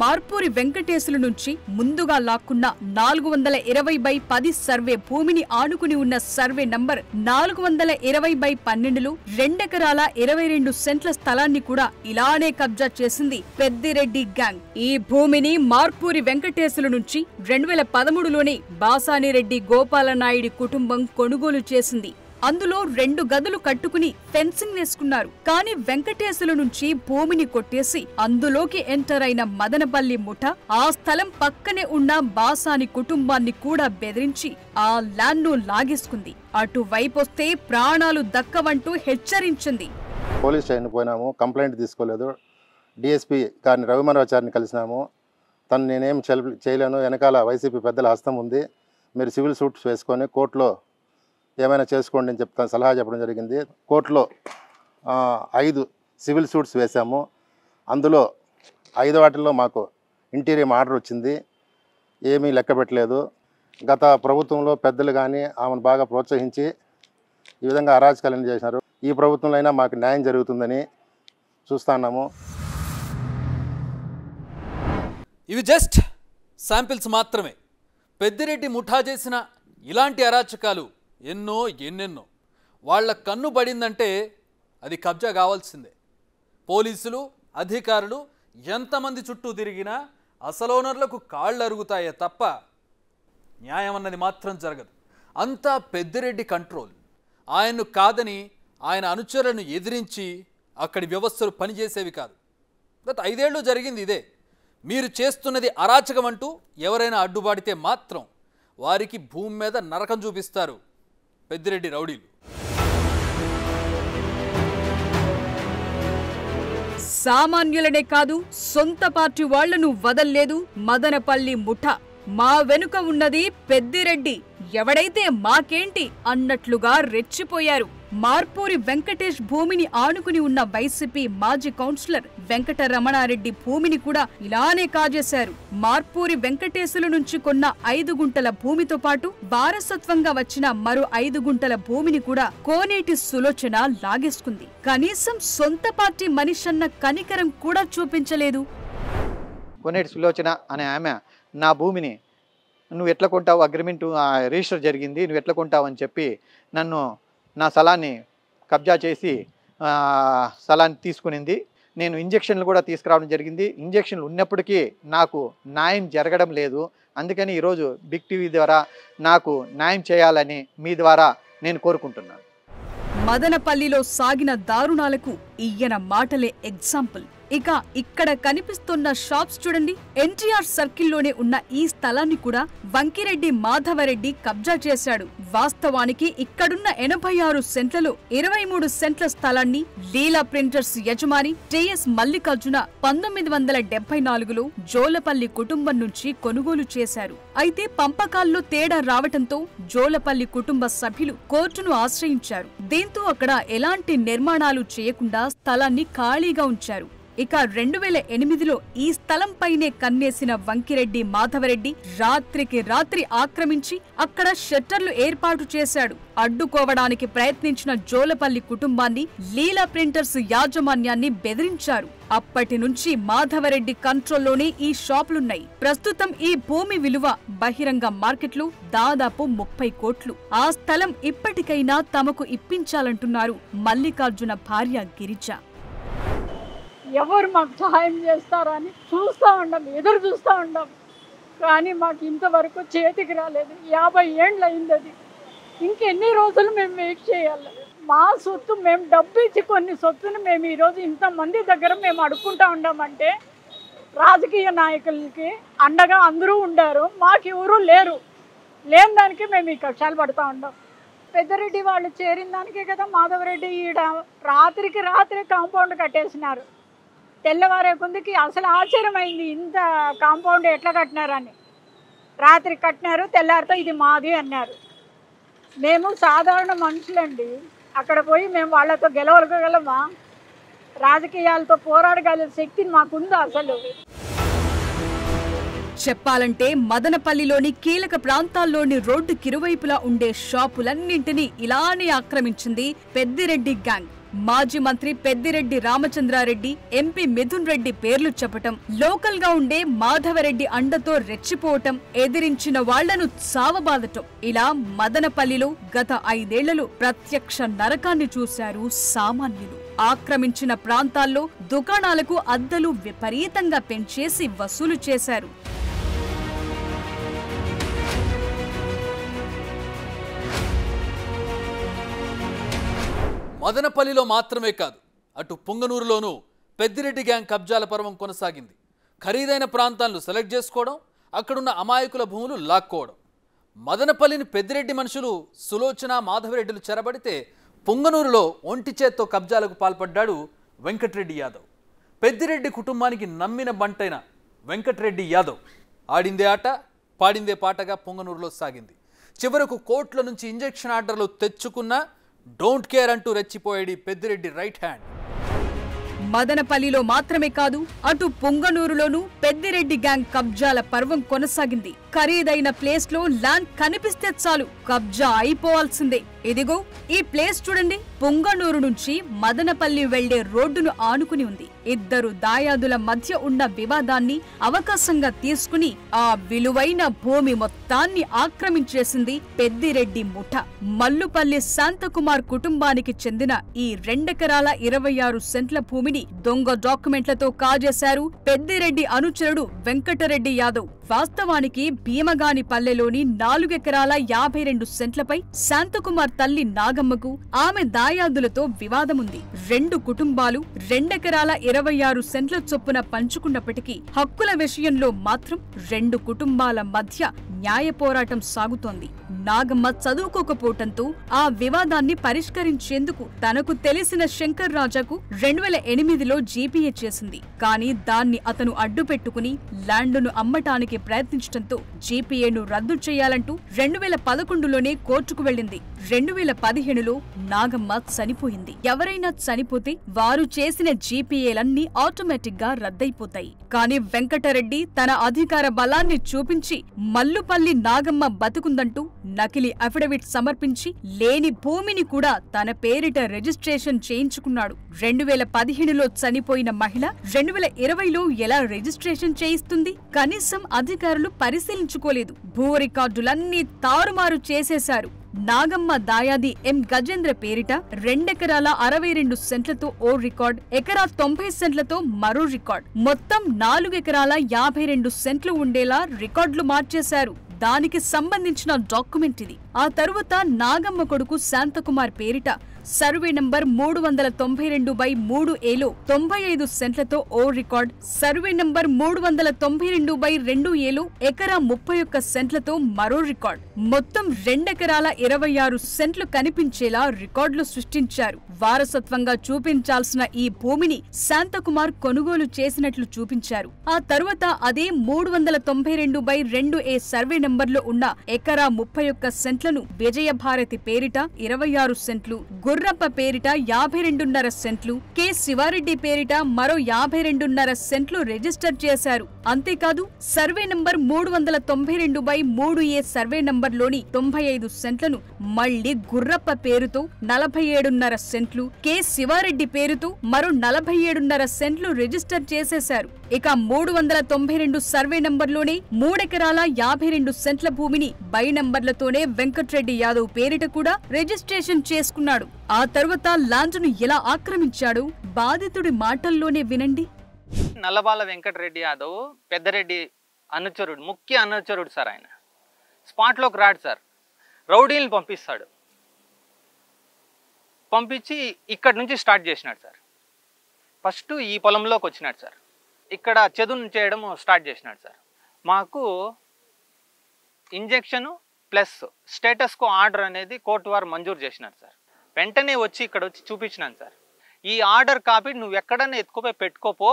మార్పూరి వెంకటేశుల నుంచి ముందుగా లాక్కున్న 420/10 సర్వే భూమిని ఆనుకుని ఉన్న సర్వే నంబర్ 420/12లో 2 ఎకరాల 22 సెంట్ల స్థలాన్ని కూడా ఇలానే కబ్జా చేసింది పెద్దిరెడ్డి గ్యాంగ్. ఈ భూమిని మార్పూరి వెంకటేశుల నుంచి 2013లోనే బాసానిరెడ్డి గోపాలనాయుడి కుటుంబం కొనుగోలు చేసింది. అందులో 2 గదులు కట్టుకుని ఫెన్సింగ్ వేసుకున్నారు. కానీ వెంకటేశుల నుంచి భూమిని కొట్టేసి అందులోకి ఎంటర్ అయిన మదనపల్లి ముఠ ఆ స్థలం పక్కనే ఉన్న బాసాని కుటుంబాన్ని కూడా బెదిరించి ఆ ల్యాండ్ను లాగేసుకుంది. అటువైపొస్తే ప్రాణాలు దక్కవంటూ హెచ్చరించింది.
పోలీస్ స్టేషన్ పోయినాము, కంప్లైంట్ తీసుకోలేదు. డిఎస్పీ గారిని రఘుమరాచారిని కలిసినాము. తను నేనేం చేయలేను, వెనకాల వైసీపీ పెద్దల హస్తం ఉంది, మీరు సివిల్ సూట్స్ వేసుకొని కోర్టులో ఏమైనా చేసుకోండి అని చెప్తాను సలహా చెప్పడం జరిగింది. కోర్టులో 5 సివిల్ సూట్స్ వేసాము. అందులో 5 వాటిల్లో మాకు ఇంటీరియం ఆర్డర్ వచ్చింది, ఏమీ లెక్క పెట్టలేదు. గత ప్రభుత్వంలో పెద్దలు కానీ ఆమెను బాగా ప్రోత్సహించి ఈ విధంగా అరాచకాలను చేసినారు. ఈ ప్రభుత్వంలో అయినా మాకు న్యాయం జరుగుతుందని చూస్తున్నాము.
ఇవి జస్ట్ శాంపిల్స్ మాత్రమే. పెద్దిరెడ్డి ముఠా చేసిన ఇలాంటి అరాచకాలు ఎన్నెన్నో. వాళ్ళ కన్ను పడిందంటే అది కబ్జా కావాల్సిందే. పోలీసులు, అధికారులు ఎంతమంది చుట్టూ తిరిగినా అసలోనర్లకు కాళ్ళు అరుగుతాయే తప్ప న్యాయం అన్నది మాత్రం జరగదు. అంతా పెద్దిరెడ్డి కంట్రోల్. ఆయన్ను కాదని ఆయన అనుచరులను ఎదిరించి అక్కడి వ్యవస్థలు పనిచేసేవి కాదు. గత 5 ఏళ్ళు జరిగింది ఇదే. మీరు చేస్తున్నది అరాచకం అంటూ ఎవరైనా అడ్డుపడితే మాత్రం వారికి భూమి మీద నరకం చూపిస్తారు పెద్దిరెడ్డి రౌడీలు.
సామాన్యులనే కాదు, సొంత పార్టీ వాళ్లను వదల్లేదు మదనపల్లి ముఠ. మా వెనుక ఉన్నది పెద్దిరెడ్డి, ఎవడైతే మాకేంటి అన్నట్లుగా రెచ్చిపోయారు. మార్పూరి వెంకటేష్ భూమిని ఆనుకుని ఉన్న వైసీపీ మాజీ కౌన్సిలర్ వెంకటరమణారెడ్డి భూమిని కూడా ఇలానే కాజేశారు. మార్పూరి వెంకటేశుల నుంచి కొన్న 5 గుంటల భూమితో పాటు వారసత్వంగా వచ్చిన మరో 5 గుంటల భూమిని కూడా కోనేటి సులోచన లాగేసుకుంది. కనీసం సొంత పార్టీ మనిషన్న కనికరం కూడా చూపించలేదు.
కోనేటి సులోచన అనే ఆమె నా భూమిని నువ్వు ఎట్లా కొంటావు, అగ్రిమెంట్ రిజిస్టర్ జరిగింది, నువ్వు ఎట్లా కొంటావు అని చెప్పి నన్ను నా స్థలాన్ని కబ్జా చేసి స్థలాన్ని తీసుకునింది. నేను ఇంజక్షన్లు కూడా తీసుకురావడం జరిగింది. ఇంజక్షన్లు ఉన్నప్పటికీ నాకు న్యాయం జరగడం లేదు. అందుకని ఈరోజు బిగ్ టీవీ ద్వారా నాకు న్యాయం చేయాలని మీ ద్వారా నేను కోరుకుంటున్నాను.
మదనపల్లిలో సాగిన దారుణాలకు ఈయన మాటలే ఎగ్జాంపుల్. ఇక ఇక్కడ కనిపిస్తున్న షాప్స్ చూడండి. ఎన్టీఆర్ సర్కిల్లోనే ఉన్న ఈ స్థలాన్ని కూడా వంకిరెడ్డి మాధవరెడ్డి కబ్జా చేశాడు. వాస్తవానికి ఇక్కడున్న 86 సెంట్లలో 23 సెంట్ల స్థలాన్ని లీలా ప్రింటర్స్ యజమాని టిఎస్ మల్లికార్జున 1974లో జోలపల్లి కుటుంబం నుంచి కొనుగోలు చేశారు. అయితే పంపకాల్లో తేడా రావటంతో జోలపల్లి కుటుంబ సభ్యులు కోర్టును ఆశ్రయించారు. దీంతో అక్కడ ఎలాంటి నిర్మాణాలు చేయకుండా స్థలాన్ని ఖాళీగా ఉంచారు. ఇక 2008లో ఈ స్థలంపైనే కన్నేసిన వంకిరెడ్డి మాధవరెడ్డి రాత్రికి రాత్రి ఆక్రమించి అక్కడ షట్టర్లు ఏర్పాటు చేశాడు. అడ్డుకోవడానికి ప్రయత్నించిన జోలపల్లి కుటుంబాన్ని లీలా ప్రింటర్స్ యాజమాన్యాన్ని బెదిరించారు. అప్పటి నుంచి మాధవరెడ్డి కంట్రోల్లోనే ఈ షాపులున్నాయి. ప్రస్తుతం ఈ భూమి విలువ బహిరంగ మార్కెట్లో దాదాపు 30 కోట్లు. ఆ స్థలం ఇప్పటికైనా తమకు ఇప్పించాలంటున్నారు మల్లికార్జున భార్య గిరిజ.
ఎవరు మాకు సహాయం చేస్తారని చూస్తూ ఉండం, ఎదురు చూస్తూ ఉండం. కానీ మాకు ఇంతవరకు చేతికి రాలేదు. 50 ఏళ్ళు అయింది అది. ఇంకెన్ని రోజులు మేము వెయిట్ చేయాలి? మా సొత్తు మేము డబ్బు ఇచ్చి కొన్ని సొత్తుని మేము ఈరోజు ఇంతమంది దగ్గర మేము అడుక్కుంటా ఉన్నామంటే రాజకీయ నాయకులకి అండగా అందరూ ఉండారు, మాకు ఎవరూ లేరు. లేని దానికి మేము ఈ కష్టాలు పడుతూ ఉంటాం. పెద్దరెడ్డి వాళ్ళు చేరిన దానికే కదా మాధవరెడ్డి ఈడ రాత్రికి రాత్రి కాంపౌండ్ కట్టేసినారు. తెల్లవారే కొందికి అసలు ఆశ్చర్యమైంది, ఇంత కాంపౌండ్ ఎట్లా కట్టినారని. రాత్రి కట్టినారు, తెల్లారితో ఇది మాది అన్నారు. మేము సాధారణ మనుషులండి, అక్కడ పోయి మేము వాళ్ళతో గెలవగలమా? రాజకీయాలతో పోరాడగల శక్తి మాకుందా? అసలు
చెప్పాలంటే మదనపల్లిలోని కీలక ప్రాంతాల్లోని రోడ్డుకిరువైపులా ఉండే షాపులన్నింటినీ ఇలానే ఆక్రమించింది పెద్దిరెడ్డి గ్యాంగ్. మాజీ మంత్రి పెద్దిరెడ్డి రామచంద్రారెడ్డి, ఎంపీ మిథున్ రెడ్డి పేర్లు చెప్పటం, లోకల్ గా ఉండే మాధవరెడ్డి అండతో రెచ్చిపోవటం, ఎదిరించిన వాళ్లను సావబాదటం, ఇలా మదనపల్లిలో గత 5 ఏళ్లలో ప్రత్యక్ష నరకాన్ని చూశారు సామాన్యులు. ఆక్రమించిన ప్రాంతాల్లో దుకాణాలకు అద్దెలు విపరీతంగా పెంచేసి వసూలు చేశారు.
మదనపల్లిలో మాత్రమే కాదు, అటు పుంగనూరులోనూ పెద్దిరెడ్డి గ్యాంగ్ కబ్జాల పర్వం కొనసాగింది. ఖరీదైన ప్రాంతాలను సెలెక్ట్ చేసుకోవడం, అక్కడున్న అమాయకుల భూములు లాక్కోవడం. మదనపల్లిని పెద్దిరెడ్డి మనుషులు సులోచన, మాధవరెడ్డిలు చెరబడితే పుంగనూరులో ఒంటి చేత్తో కబ్జాలకు పాల్పడ్డాడు వెంకటరెడ్డి యాదవ్. పెద్దిరెడ్డి కుటుంబానికి నమ్మిన బంటైన వెంకటరెడ్డి యాదవ్ ఆడిందే ఆట, పాడిందే పాటగా పుంగనూరులో సాగింది. చివరకు కోర్టుల నుంచి ఇంజెక్షన్ ఆర్డర్లు తెచ్చుకున్న డోంట్ కేర్ అంటూ రెచ్చిపోయాడు పెద్దిరెడ్డి రైట్ హ్యాండ్.
మదనపల్లిలో మాత్రమే కాదు, అటు పుంగనూరులోనూ పెద్దిరెడ్డి గ్యాంగ్ కబ్జాల పర్వం కొనసాగింది. ఖరీదైన ప్లేస్ లో ల్యాండ్ కనిపిస్తే చాలు కబ్జా అయిపోవాల్సిందే. ఇదిగో ఈ ప్లేస్ చూడండి. పుంగనూరు నుంచి మదనపల్లి వెళ్లే రోడ్డును ఆనుకుని ఉంది. 2 దాయాదుల మధ్య ఉన్న వివాదాన్ని అవకాశంగా తీసుకుని ఆ విలువైన భూమి మొత్తాన్ని ఆక్రమించేసింది పెద్దిరెడ్డి ముఠ. మల్లుపల్లి శాంతకుమార్ కుటుంబానికి చెందిన ఈ 2 ఎకరాల 26 సెంట్ల భూమిని దొంగ డాక్యుమెంట్లతో కాజేశారు పెద్దిరెడ్డి అనుచరుడు వెంకటరెడ్డి యాదవ్. వాస్తవానికి భీమగాని పల్లెలోని 4 ఎకరాల 52 సెంట్లపై శాంతకుమార్ తల్లి నాగమ్మకు ఆమె దాయాదులతో వివాదముంది. 2 కుటుంబాలు 2 ఎకరాల 26 సెంట్ల చొప్పున పంచుకున్నప్పటికీ హక్కుల విషయంలో మాత్రం 2 కుటుంబాల మధ్య న్యాయ పోరాటం సాగుతోంది. నాగమ్మ చదువుకోకపోవటంతో ఆ వివాదాన్ని పరిష్కరించేందుకు తనకు తెలిసిన శంకర్ రాజాకు 2008లో జీపీఏ చేసింది. కానీ దాన్ని అతను అడ్డుపెట్టుకుని ల్యాండును అమ్మటానికి ప్రయత్నించడంతో జీపీఏను రద్దు చేయాలంటూ 2011లోనే కోర్టుకు వెళ్లింది. 2015లో నాగమ్మ చనిపోయింది. ఎవరైనా చనిపోతే వారు చేసిన జీపీఏలన్నీ ఆటోమేటిక్ గా రద్దయిపోతాయి. కానీ వెంకటరెడ్డి తన అధికార బలాన్ని చూపించి మల్లుపల్లి నాగమ్మ బతుకుందంటూ నకిలీ అఫిడవిట్ సమర్పించి లేని భూమిని కూడా తన పేరిట రిజిస్ట్రేషన్ చేయించుకున్నాడు. 2015లో చనిపోయిన మహిళ 2020లో ఎలా రిజిస్ట్రేషన్ చేయిస్తుంది? కనీసం అధికారులు పరిశీలించుకోలేదు. భూ రికార్డులన్నీ తారుమారు చేసేశారు. నాగమ్మ దాయాది ఎం గజేంద్ర పేరిట 2 ఎకరాల 62 సెంట్లతో ఓ రికార్డ్, ఎకరా 90 సెంట్లతో మరో రికార్డ్, మొత్తం 4 ఎకరాల 52 సెంట్లు ఉండేలా రికార్డులు మార్చేశారు. దానికి సంబంధించిన డాక్యుమెంట్ ఇది. ఆ తరువాత నాగమ్మ కొడుకు శాంతకుమార్ పేరిట సర్వే నంబర్ 392/3A 95 సెంట్లతో ఓ రికార్డ్, సర్వే నంబర్ 392/2A ఎకరా 31 సెంట్లతో మరో రికార్డ్, మొత్తం 2 ఎకరాల 26 సెంట్లు కనిపించేలా రికార్డులు సృష్టించారు. వారసత్వంగా చూపించాల్సిన ఈ భూమిని శాంతకుమార్ కొనుగోలు చేసినట్లు చూపించారు. ఆ తరువాత అదే 392/2A సర్వే నంబర్లో ఉన్న ఎకరా 31 సెంట్లను విజయభారతి పేరిట 26 సెంట్లు, గుర్రప్ప పేరిట 52.5 సెంట్లు, కె శివారెడ్డి పేరిట మరో 52.5 సెంట్లు రిజిస్టర్ చేశారు. అంతేకాదు సర్వే నంబర్ 392/3A సర్వే నంబర్లోని 95 సెంట్లను మళ్లీ గుర్రప్ప పేరుతో 47.5 సెంట్లు, కె శివారెడ్డి పేరుతో మరో 47.5 సెంట్లు రిజిస్టర్ చేసేశారు. ఇక 392 సర్వే నంబర్లోనే 3 ఎకరాల 52 సెంట్ల భూమిని బై నంబర్లతోనే వెంకటరెడ్డి యాదవ్ పేరిట కూడా రిజిస్ట్రేషన్ చేసుకున్నాడు. ఆ తర్వాత ల్యాండ్ను ఎలా ఆక్రమించాడో బాధితుడి మాటల్లోనే వినండి.
నల్లబాల వెంకటరెడ్డి యాదవ్ పెద్దరెడ్డి అనుచరుడు, ముఖ్య అనుచరుడు సార్. ఆయన స్పాట్లోకి రాడు సార్, రౌడీలను పంపిస్తాడు. పంపించి ఇక్కడి నుంచి స్టార్ట్ చేసినాడు సార్. ఫస్ట్ ఈ పొలంలోకి వచ్చినాడు సార్, ఇక్కడ చదును చేయడం స్టార్ట్ చేసినాడు సార్. మాకు ఇంజెక్షను ప్లస్ స్టేటస్కో ఆర్డర్ అనేది కోర్టు వారు మంజూరు చేసినారు సార్. వెంటనే వచ్చి ఇక్కడ వచ్చి చూపించినాను సార్. ఈ ఆర్డర్ కాపీ నువ్వు ఎక్కడన్నా ఎత్తుకోపోయి పెట్టుకోపో,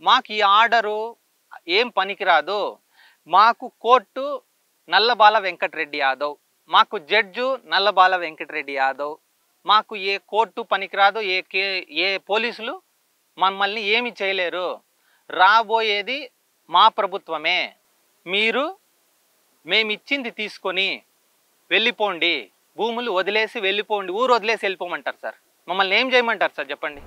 మాకు ఈ ఆర్డరు ఏం పనికిరాదు. మాకు కోర్టు నల్లబాల వెంకటరెడ్డి యాదవ్, మాకు జడ్జు నల్లబాల వెంకటరెడ్డి యాదవ్, మాకు ఏ కోర్టు పనికిరాదు, ఏ పోలీసులు మమ్మల్ని ఏమి చేయలేరు. రాబోయేది మా ప్రభుత్వమే, మీరు మేమిచ్చింది తీసుకొని వెళ్ళిపోండి, భూములు వదిలేసి వెళ్ళిపోండి, ఊరు వదిలేసి వెళ్ళిపోమంటారు సార్. మమ్మల్ని ఏం చేయమంటారు సార్ చెప్పండి?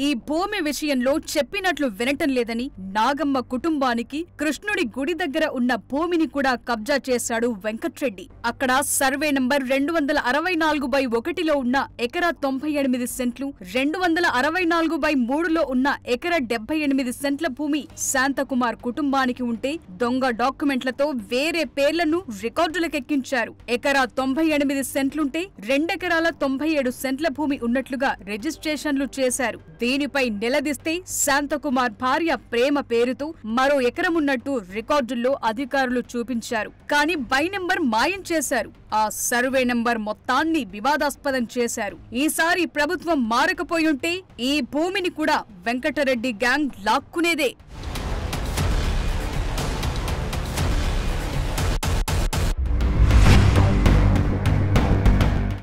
ఈ భూమి విషయంలో చెప్పినట్లు వినటం లేదని నాగమ్మ కుటుంబానికి కృష్ణుడి గుడి దగ్గర ఉన్న భూమిని కూడా కబ్జా చేశాడు వెంకట్రెడ్డి. అక్కడ సర్వే నంబర్ 264/1లో ఉన్న ఎకరా 98 సెంట్లు, 264/3లో ఉన్న ఎకరా 78 సెంట్ల భూమి శాంతకుమార్ కుటుంబానికి ఉంటే దొంగ డాక్యుమెంట్లతో వేరే పేర్లను రికార్డులకెక్కించారు. ఎకరా 98 సెంట్లుంటే 2 ఎకరాల 97 సెంట్ల భూమి ఉన్నట్లుగా రిజిస్ట్రేషన్లు చేశారు. దీనిపై నిలదీస్తే శాంతకుమార్ భార్య ప్రేమ పేరుతో మరో ఎకరమున్నట్టు రికార్డుల్లో అధికారులు చూపించారు. కానీ బై నంబర్ మాయం చేశారు. ఆ సర్వే నంబర్ మొత్తాన్ని వివాదాస్పదం చేశారు. ఈసారి ప్రభుత్వం మారకపోయుంటే ఈ భూమిని కూడా వెంకటరెడ్డి గ్యాంగ్ లాక్కునేదే.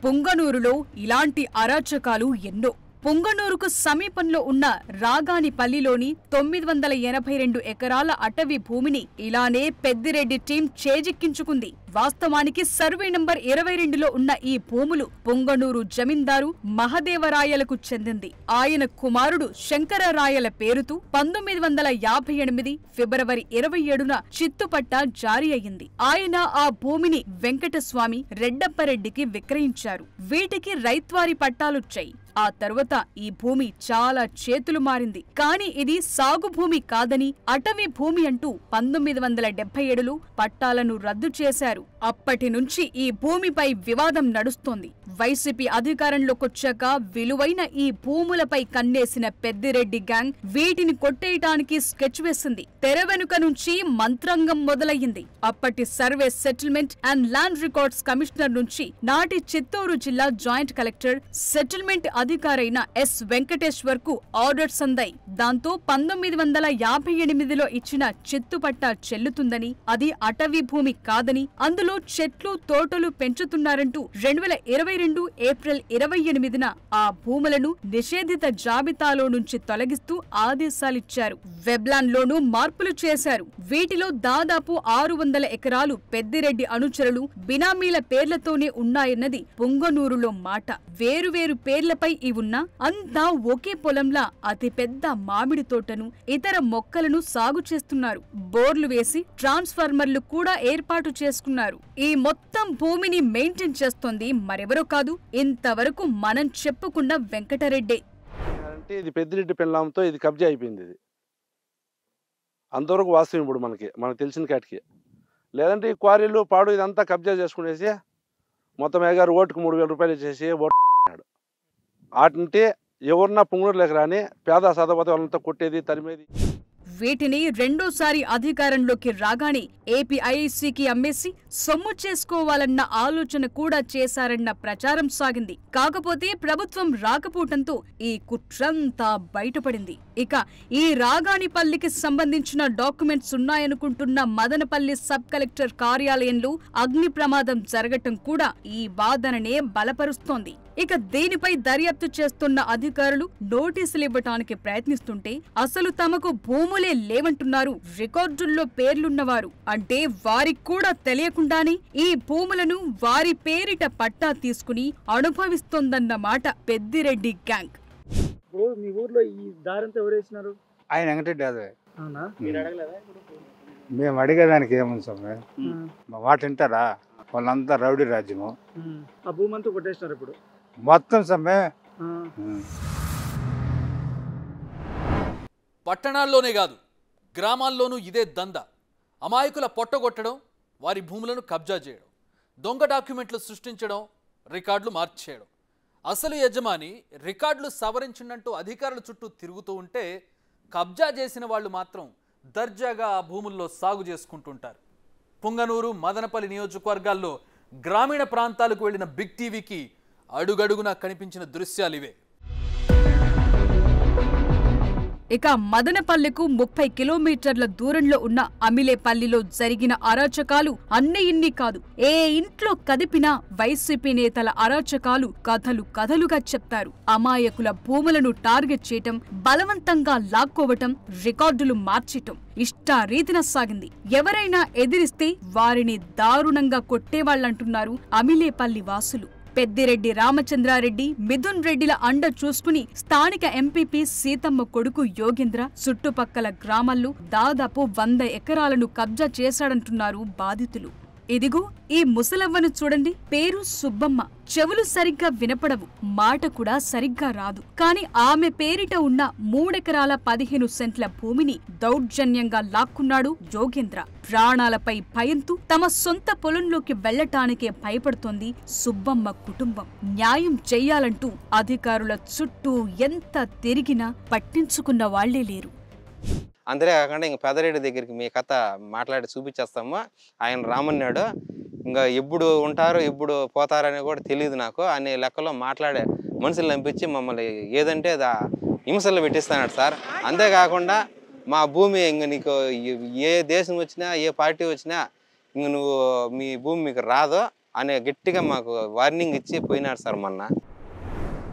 పుంగనూరులో ఇలాంటి అరాచకాలు ఎన్నో. పుంగనూరుకు సమీపంలో ఉన్న రాగానిపల్లిలోని 982 ఎకరాల అటవీ భూమిని ఇలానే పెద్దిరెడ్డి టీం చేజిక్కించుకుంది. వాస్తవానికి సర్వే నంబర్ 22లో ఉన్న ఈ భూములు పుంగనూరు జమీందారు మహదేవరాయలకు చెందింది. ఆయన కుమారుడు శంకరరాయల పేరుతో 1958 ఫిబ్రవరి 27న చిత్తుపట్ట జారీ అయింది. ఆయన ఆ భూమిని వెంకటస్వామి రెడ్డప్పరెడ్డికి విక్రయించారు. వీటికి రైత్వారి పట్టాలొచ్చాయి. ఆ తరువాత ఈ భూమి చాలా చేతులు మారింది. కానీ ఇది సాగు భూమి కాదని అటవీ భూమి అంటూ 1977లో పట్టాలను రద్దు చేశారు. అప్పటి నుంచి ఈ భూమిపై వివాదం నడుస్తోంది. వైసీపీ అధికారంలోకొచ్చాక విలువైన ఈ భూములపై కన్నేసిన పెద్దిరెడ్డి గ్యాంగ్ వీటిని కొట్టేయటానికి స్కెచ్ వేసింది. తెర వెనుక నుంచి మంత్రాంగం మొదలయ్యింది. అప్పటి survey settlement and land records commissioner నుంచి నాటి చిత్తూరు జిల్లా జాయింట్ కలెక్టర్ సెటిల్మెంట్ అధికారైన ఎస్ వెంకటేశ్వర్ కు ఆర్డర్స్ అందాయి. దాంతో 1958లో ఇచ్చిన చిత్తుపట్టా చెల్లుతుందని, అది అటవీ భూమి కాదని, అందులో చెట్లు తోటలు పెంచుతున్నారంటూ 2022 ఏప్రిల్ 28న ఆ భూములను నిషేధిత జాబితాలో నుంచి తొలగిస్తూ ఆదేశాలిచ్చారు. వెబ్లాన్ లోనూ మార్పులు చేశారు. వీటిలో దాదాపు 600 ఎకరాలు పెద్దిరెడ్డి అనుచరులు బినామీల పేర్లతోనే ఉన్నాయన్నది పుంగనూరులో మాట. వేరువేరు పేర్లపై ఇవున్నా అంతా ఒకే పొలంలా అతిపెద్ద మామిడి తోటను, ఇతర మొక్కలను సాగు చేస్తున్నారు. బోర్లు వేసి ట్రాన్స్ఫార్మర్లు కూడా ఏర్పాటు చేసుకున్నారు. ఈ మొత్తం భూమిని మెయింటైన్ చేస్తోంది మరెవరో కాదు, ఇంతవరకు మనం చెప్పుకున్న వెంకటరెడ్డే.
అంటే ఇది పెద్దిరెడ్డి పెళ్ళాంతో ఇది కబ్జా అయిపోయింది. ఇది అంతవరకు వాస్తవం. ఇప్పుడు మనకు తెలిసిన కాటికి లేదంటే ఈ క్వారీలు పాడు ఇదంతా కబ్జా చేసుకునేసి మొత్తం ఏగారు ఓటుకు 3000 రూపాయలు ఇచ్చేసి ఓటు ఆటంటే ఎవరన్నా పుంగనూరులోకి రాని పేద సదపతి వాళ్ళంతా కొట్టేది, తరిమేది.
వీటిని రెండోసారి అధికారంలోకి రాగానే ఏపీఐఐసికి అమ్మేసి సొమ్ము చేసుకోవాలన్న ఆలోచన కూడా చేశారన్న ప్రచారం సాగింది. కాకపోతే ప్రభుత్వం రాకపోవటంతో ఈ కుట్రంతా బయటపడింది. ఇక ఈ రాగానిపల్లికి సంబంధించిన డాక్యుమెంట్స్ ఉన్నాయనుకుంటున్న మదనపల్లి సబ్ కలెక్టర్ కార్యాలయంలో అగ్ని ప్రమాదం జరగటం కూడా ఈ వాదననే బలపరుస్తోంది. ఇక దీనిపై దర్యాప్తు చేస్తున్న అధికారులు నోటీసులు ఇవ్వటానికి ప్రయత్నిస్తుంటే అసలు తమకు భూములే లేవంటున్నారు రికార్డుల్లో పేర్లున్నవారు. అంటే వారికి కూడా తెలియకుండానే ఈ భూములను వారి పేరిట పట్టా తీసుకుని అనుభవిస్తోందన్నమాట పెద్దిరెడ్డి గ్యాంగ్.
మీ ఊర్లో ఈ దారంతా ఎవరేసినారు?
ఆయన వెంకటరెడ్డి యాదవ్.
అవునా? మీరు అడగలేదా?
మేము అడిగేదానికి ఏముంది స్వామి, మా మాట వింటారా? వాళ్ళంతా రౌడీ రాజ్యము.
ఆ భూమి అంతా కొట్టేసినారు ఇప్పుడు
మొత్తం సమ్మె.
పట్టణాల్లోనే కాదు గ్రామాల్లోనూ ఇదే దంద. అమాయకుల పొట్టగొట్టడం, వారి భూములను కబ్జా చేయడం, దొంగ డాక్యుమెంట్లు సృష్టించడం, రికార్డులు మార్చేయడం. అసలు యజమాని రికార్డులు సవరించినట్టు అధికారుల చుట్టూ తిరుగుతూ ఉంటే కబ్జా చేసిన వాళ్ళు మాత్రం దర్జాగా ఆ భూముల్లో సాగు చేసుకుంటుంటారు. పుంగనూరు, మదనపల్లి నియోజకవర్గాల్లో గ్రామీణ ప్రాంతాలకు వెళ్లిన బిగ్ టీవీకి అడుగడుగునా కనిపించిన దృశ్యాలివే.
ఇక మదనపల్లెకు 30 కిలోమీటర్ల దూరంలో ఉన్న అమిలేపల్లిలో జరిగిన అరాచకాలు అన్ని ఇన్ని కాదు. ఏ ఇంట్లో కదిపినా వైసీపీ నేతల అరాచకాలు కథలు కథలుగా చెప్తారు. అమాయకుల భూములను టార్గెట్ చేయటం, బలవంతంగా లాక్కోవటం, రికార్డులు మార్చటం ఇష్టారీతిన సాగింది. ఎవరైనా ఎదిరిస్తే వారిని దారుణంగా కొట్టేవాళ్లంటున్నారు అమిలేపల్లి వాసులు. పెద్దిరెడ్డి రామచంద్రారెడ్డి, మిథున్ రెడ్డిల అండ చూసుకుని స్థానిక ఎంపీపీ సీతమ్మ కొడుకు యోగేంద్ర చుట్టుపక్కల గ్రామాల్లో దాదాపు 100 ఎకరాలను కబ్జా చేశాడంటున్నారు బాధితులు. ఇదిగో ఈ ముసలవ్వను చూడండి. పేరు సుబ్బమ్మ. చెవులు సరిగ్గా వినపడవు, మాట కూడా సరిగ్గా రాదు. కాని ఆమె పేరిట ఉన్న 3 ఎకరాల 15 సెంట్ల భూమిని దౌర్జన్యంగా లాక్కున్నాడు యోగేంద్ర. ప్రాణాలపై భయంతో తమ సొంత పొలంలోకి వెళ్లటానికే భయపడుతోంది సుబ్బమ్మ కుటుంబం. న్యాయం చెయ్యాలంటూ అధికారుల చుట్టూ ఎంత తిరిగినా పట్టించుకున్న వాళ్లే లేరు.
అంతేకాకుండా ఇంక పెదరెడ్డి దగ్గరికి మీ కథ మాట్లాడి చూపించేస్తాము. ఆయన రామన్నాడు, ఇంకా ఎప్పుడు ఉంటారు ఎప్పుడు పోతారని కూడా తెలియదు నాకు అనే లెక్కలో మాట్లాడే మనుషులు పంపించి మమ్మల్ని ఏదంటే హింసలు పెట్టిస్తాడు సార్. అంతేకాకుండా మా భూమి ఇంక నీకు ఏ దేశం వచ్చినా ఏ పార్టీ వచ్చినా ఇంక నువ్వు మీ భూమి మీకు రాదు అనే గట్టిగా మాకు వార్నింగ్ ఇచ్చి పోయినాడు సార్ మొన్న.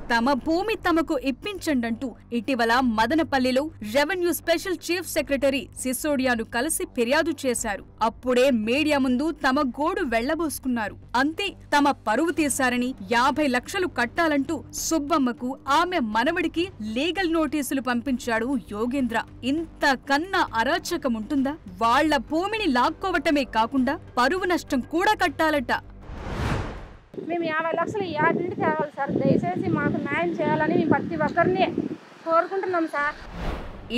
తమ భూమి తమకు ఇప్పించండంటూ ఇటీవల మదనపల్లిలో రెవెన్యూ స్పెషల్ చీఫ్ సెక్రటరీ సిసోడియాను కలిసి ఫిర్యాదు చేశారు. అప్పుడే మీడియా ముందు తమ గోడు వెళ్లబోసుకున్నారు. అంతే, తమ పరువు తీశారని 50 లక్షలు కట్టాలంటూ సుబ్బమ్మకు ఆమె మనవడికి లీగల్ నోటీసులు పంపించాడు యోగేంద్ర. ఇంతకన్నా అరాచకముంటుందా? వాళ్ల భూమిని లాక్కోవటమే కాకుండా పరువు నష్టం కూడా కట్టాలట.
మేము 50 లక్షలు యాటింటికి తేవాలి సార్. దయచేసి మాకు న్యాయం చేయాలని మేము ప్రతి ఒక్కరిని కోరుకుంటున్నాం సార్.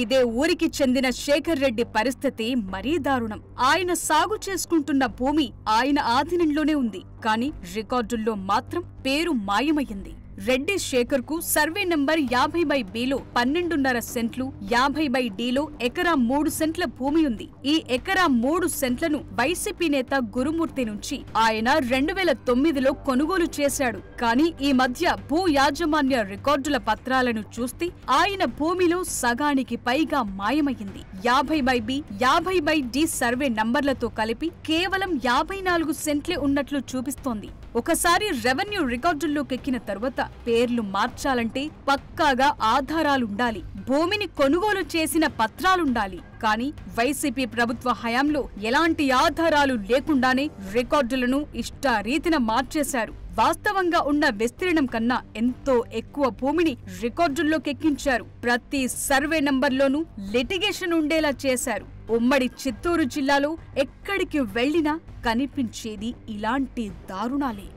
ఇదే ఊరికి చెందిన శేఖర్ రెడ్డి పరిస్థితి మరీ దారుణం. ఆయన సాగు చేసుకుంటున్న భూమి ఆయన ఆధీనంలోనే ఉంది. కానీ రికార్డుల్లో మాత్రం పేరు మాయమయ్యింది. రెడ్డి శేఖర్ కు సర్వే నంబర్ 50/Bలో 12.5 సెంట్లు, 50/Dలో ఎకరా 3 సెంట్ల భూమి ఉంది. ఈ ఎకరా 3 సెంట్లను వైసీపీ నేత గురుమూర్తి నుంచి ఆయన 2009లో కొనుగోలు చేశాడు. కానీ ఈ మధ్య భూ యాజమాన్య రికార్డుల పత్రాలను చూస్తే ఆయన భూమిలో సగానికి పైగా మాయమయ్యింది. 50/B, 50/D సర్వే నంబర్లతో కలిపి కేవలం 54 సెంట్లే ఉన్నట్లు చూపిస్తోంది. ఒకసారి రెవెన్యూ రికార్డుల్లోకెక్కిన తరువాత పేర్లు మార్చాలంటే పక్కాగా ఆధారాలుండాలి, భూమిని కొనుగోలు చేసిన పత్రాలుండాలి. కానీ వైసీపీ ప్రభుత్వ హయాంలో ఎలాంటి ఆధారాలు లేకుండానే రికార్డులను ఇష్టారీతిన మార్చేశారు. వాస్తవంగా ఉన్న విస్తీర్ణం కన్నా ఎంతో ఎక్కువ భూమిని రికార్డుల్లోకెక్కించారు. ప్రతి సర్వే నంబర్లోనూ లిటిగేషన్ ఉండేలా చేశారు. ఉమ్మడి చిత్తూరు జిల్లాలో ఎక్కడికి వెళ్లినా కనిపించేది ఇలాంటి దారుణాలే.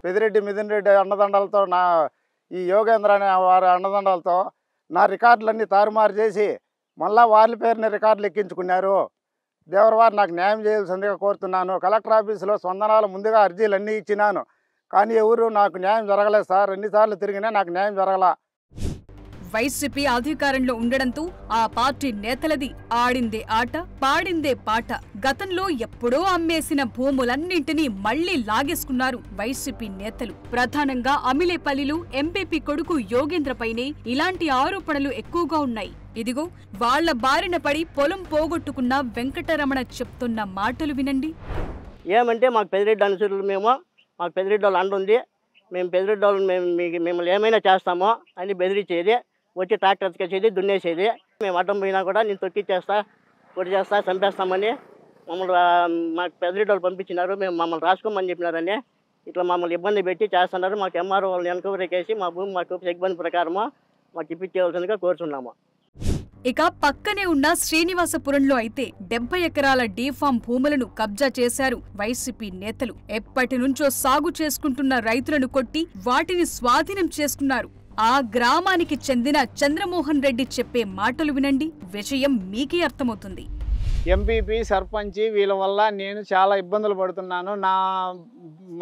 పెద్దిరెడ్డి మిథున్ రెడ్డి అన్నదండలతో ఈ యోగేంద్ర అనే వారి అన్నదండలతో నా రికార్డులన్నీ తారుమారు చేసి మళ్ళా వాళ్ళ పేరుని రికార్డులు ఎక్కించుకున్నారు. దేవరవారు నాకు న్యాయం చేయాల్సిందిగా కోరుతున్నాను. కలెక్టర్ ఆఫీసులో స్పందనాలు ముందుగా అర్జీలన్నీ ఇచ్చినాను, కానీ ఎవరు నాకు న్యాయం జరగలేదు సార్. ఎన్నిసార్లు తిరిగినా నాకు న్యాయం జరగలా.
వైసీపీ అధికారంలో ఉండడంతో ఆ పార్టీ నేతలది ఆడిందే ఆట, పాడిందే పాట. గతంలో ఎప్పుడో అమ్మేసిన భూములన్నింటినీ మళ్లీ లాగేసుకున్నారు వైసీపీ నేతలు. ప్రధానంగా అమిలేపల్లిలో ఎంపీపీ కొడుకు యోగేంద్రపైనే ఇలాంటి ఆరోపణలు ఎక్కువగా ఉన్నాయి. ఇదిగో వాళ్ల బారిన పడి పొలం పోగొట్టుకున్న వెంకటరమణ చెప్తున్న మాటలు వినండి.
ఏమంటే మాకు పెద్దిరెడ్డి అనుచరులు మాకు పెద్దిరెడ్డి వాళ్ళు అండ ఉంది, మేము పెద్దిరెడ్డి వాళ్ళు మిమ్మల్ని ఏమైనా చేస్తామో అని బెదిరించేది, వచ్చి ట్రాక్టర్ ఎత్తుకొచ్చేది, దున్నేసేది. మేము అడ్డం పోయినా కూడా నేను తొక్కిచ్చేస్తా, కొట్టి చేస్తా, చంపేస్తామని మమ్మల్ని మాకు పెద్దిరెడ్డి వాళ్ళు పంపించినారు. మేము మమ్మల్ని రాసుకోమని చెప్పినారని ఇట్లా మమ్మల్ని ఇబ్బంది పెట్టి చేస్తున్నారు. మాకు ఎంఆర్ఓ వాళ్ళని ఎంక్వైరీ చేసి మా భూమి మాకు ఇబ్బంది ప్రకారము మాకు ఇప్పించేవలసిందిగా కోరుతున్నాము.
ఇక పక్కనే ఉన్న శ్రీనివాసపురంలో అయితే 70 ఎకరాల డీఫామ్ భూములను కబ్జా చేశారు వైసీపీ నేతలు. ఎప్పటి నుంచో సాగు చేసుకుంటున్న రైతులను కొట్టి వాటిని స్వాధీనం చేసుకున్నారు. ఆ గ్రామానికి చెందిన చంద్రమోహన్ రెడ్డి చెప్పే మాటలు వినండి, విషయం మీకే అర్థమవుతుంది.
ఎంపీపీ, సర్పంచ్ వీళ్ళ వల్ల నేను చాలా ఇబ్బందులు పడుతున్నాను.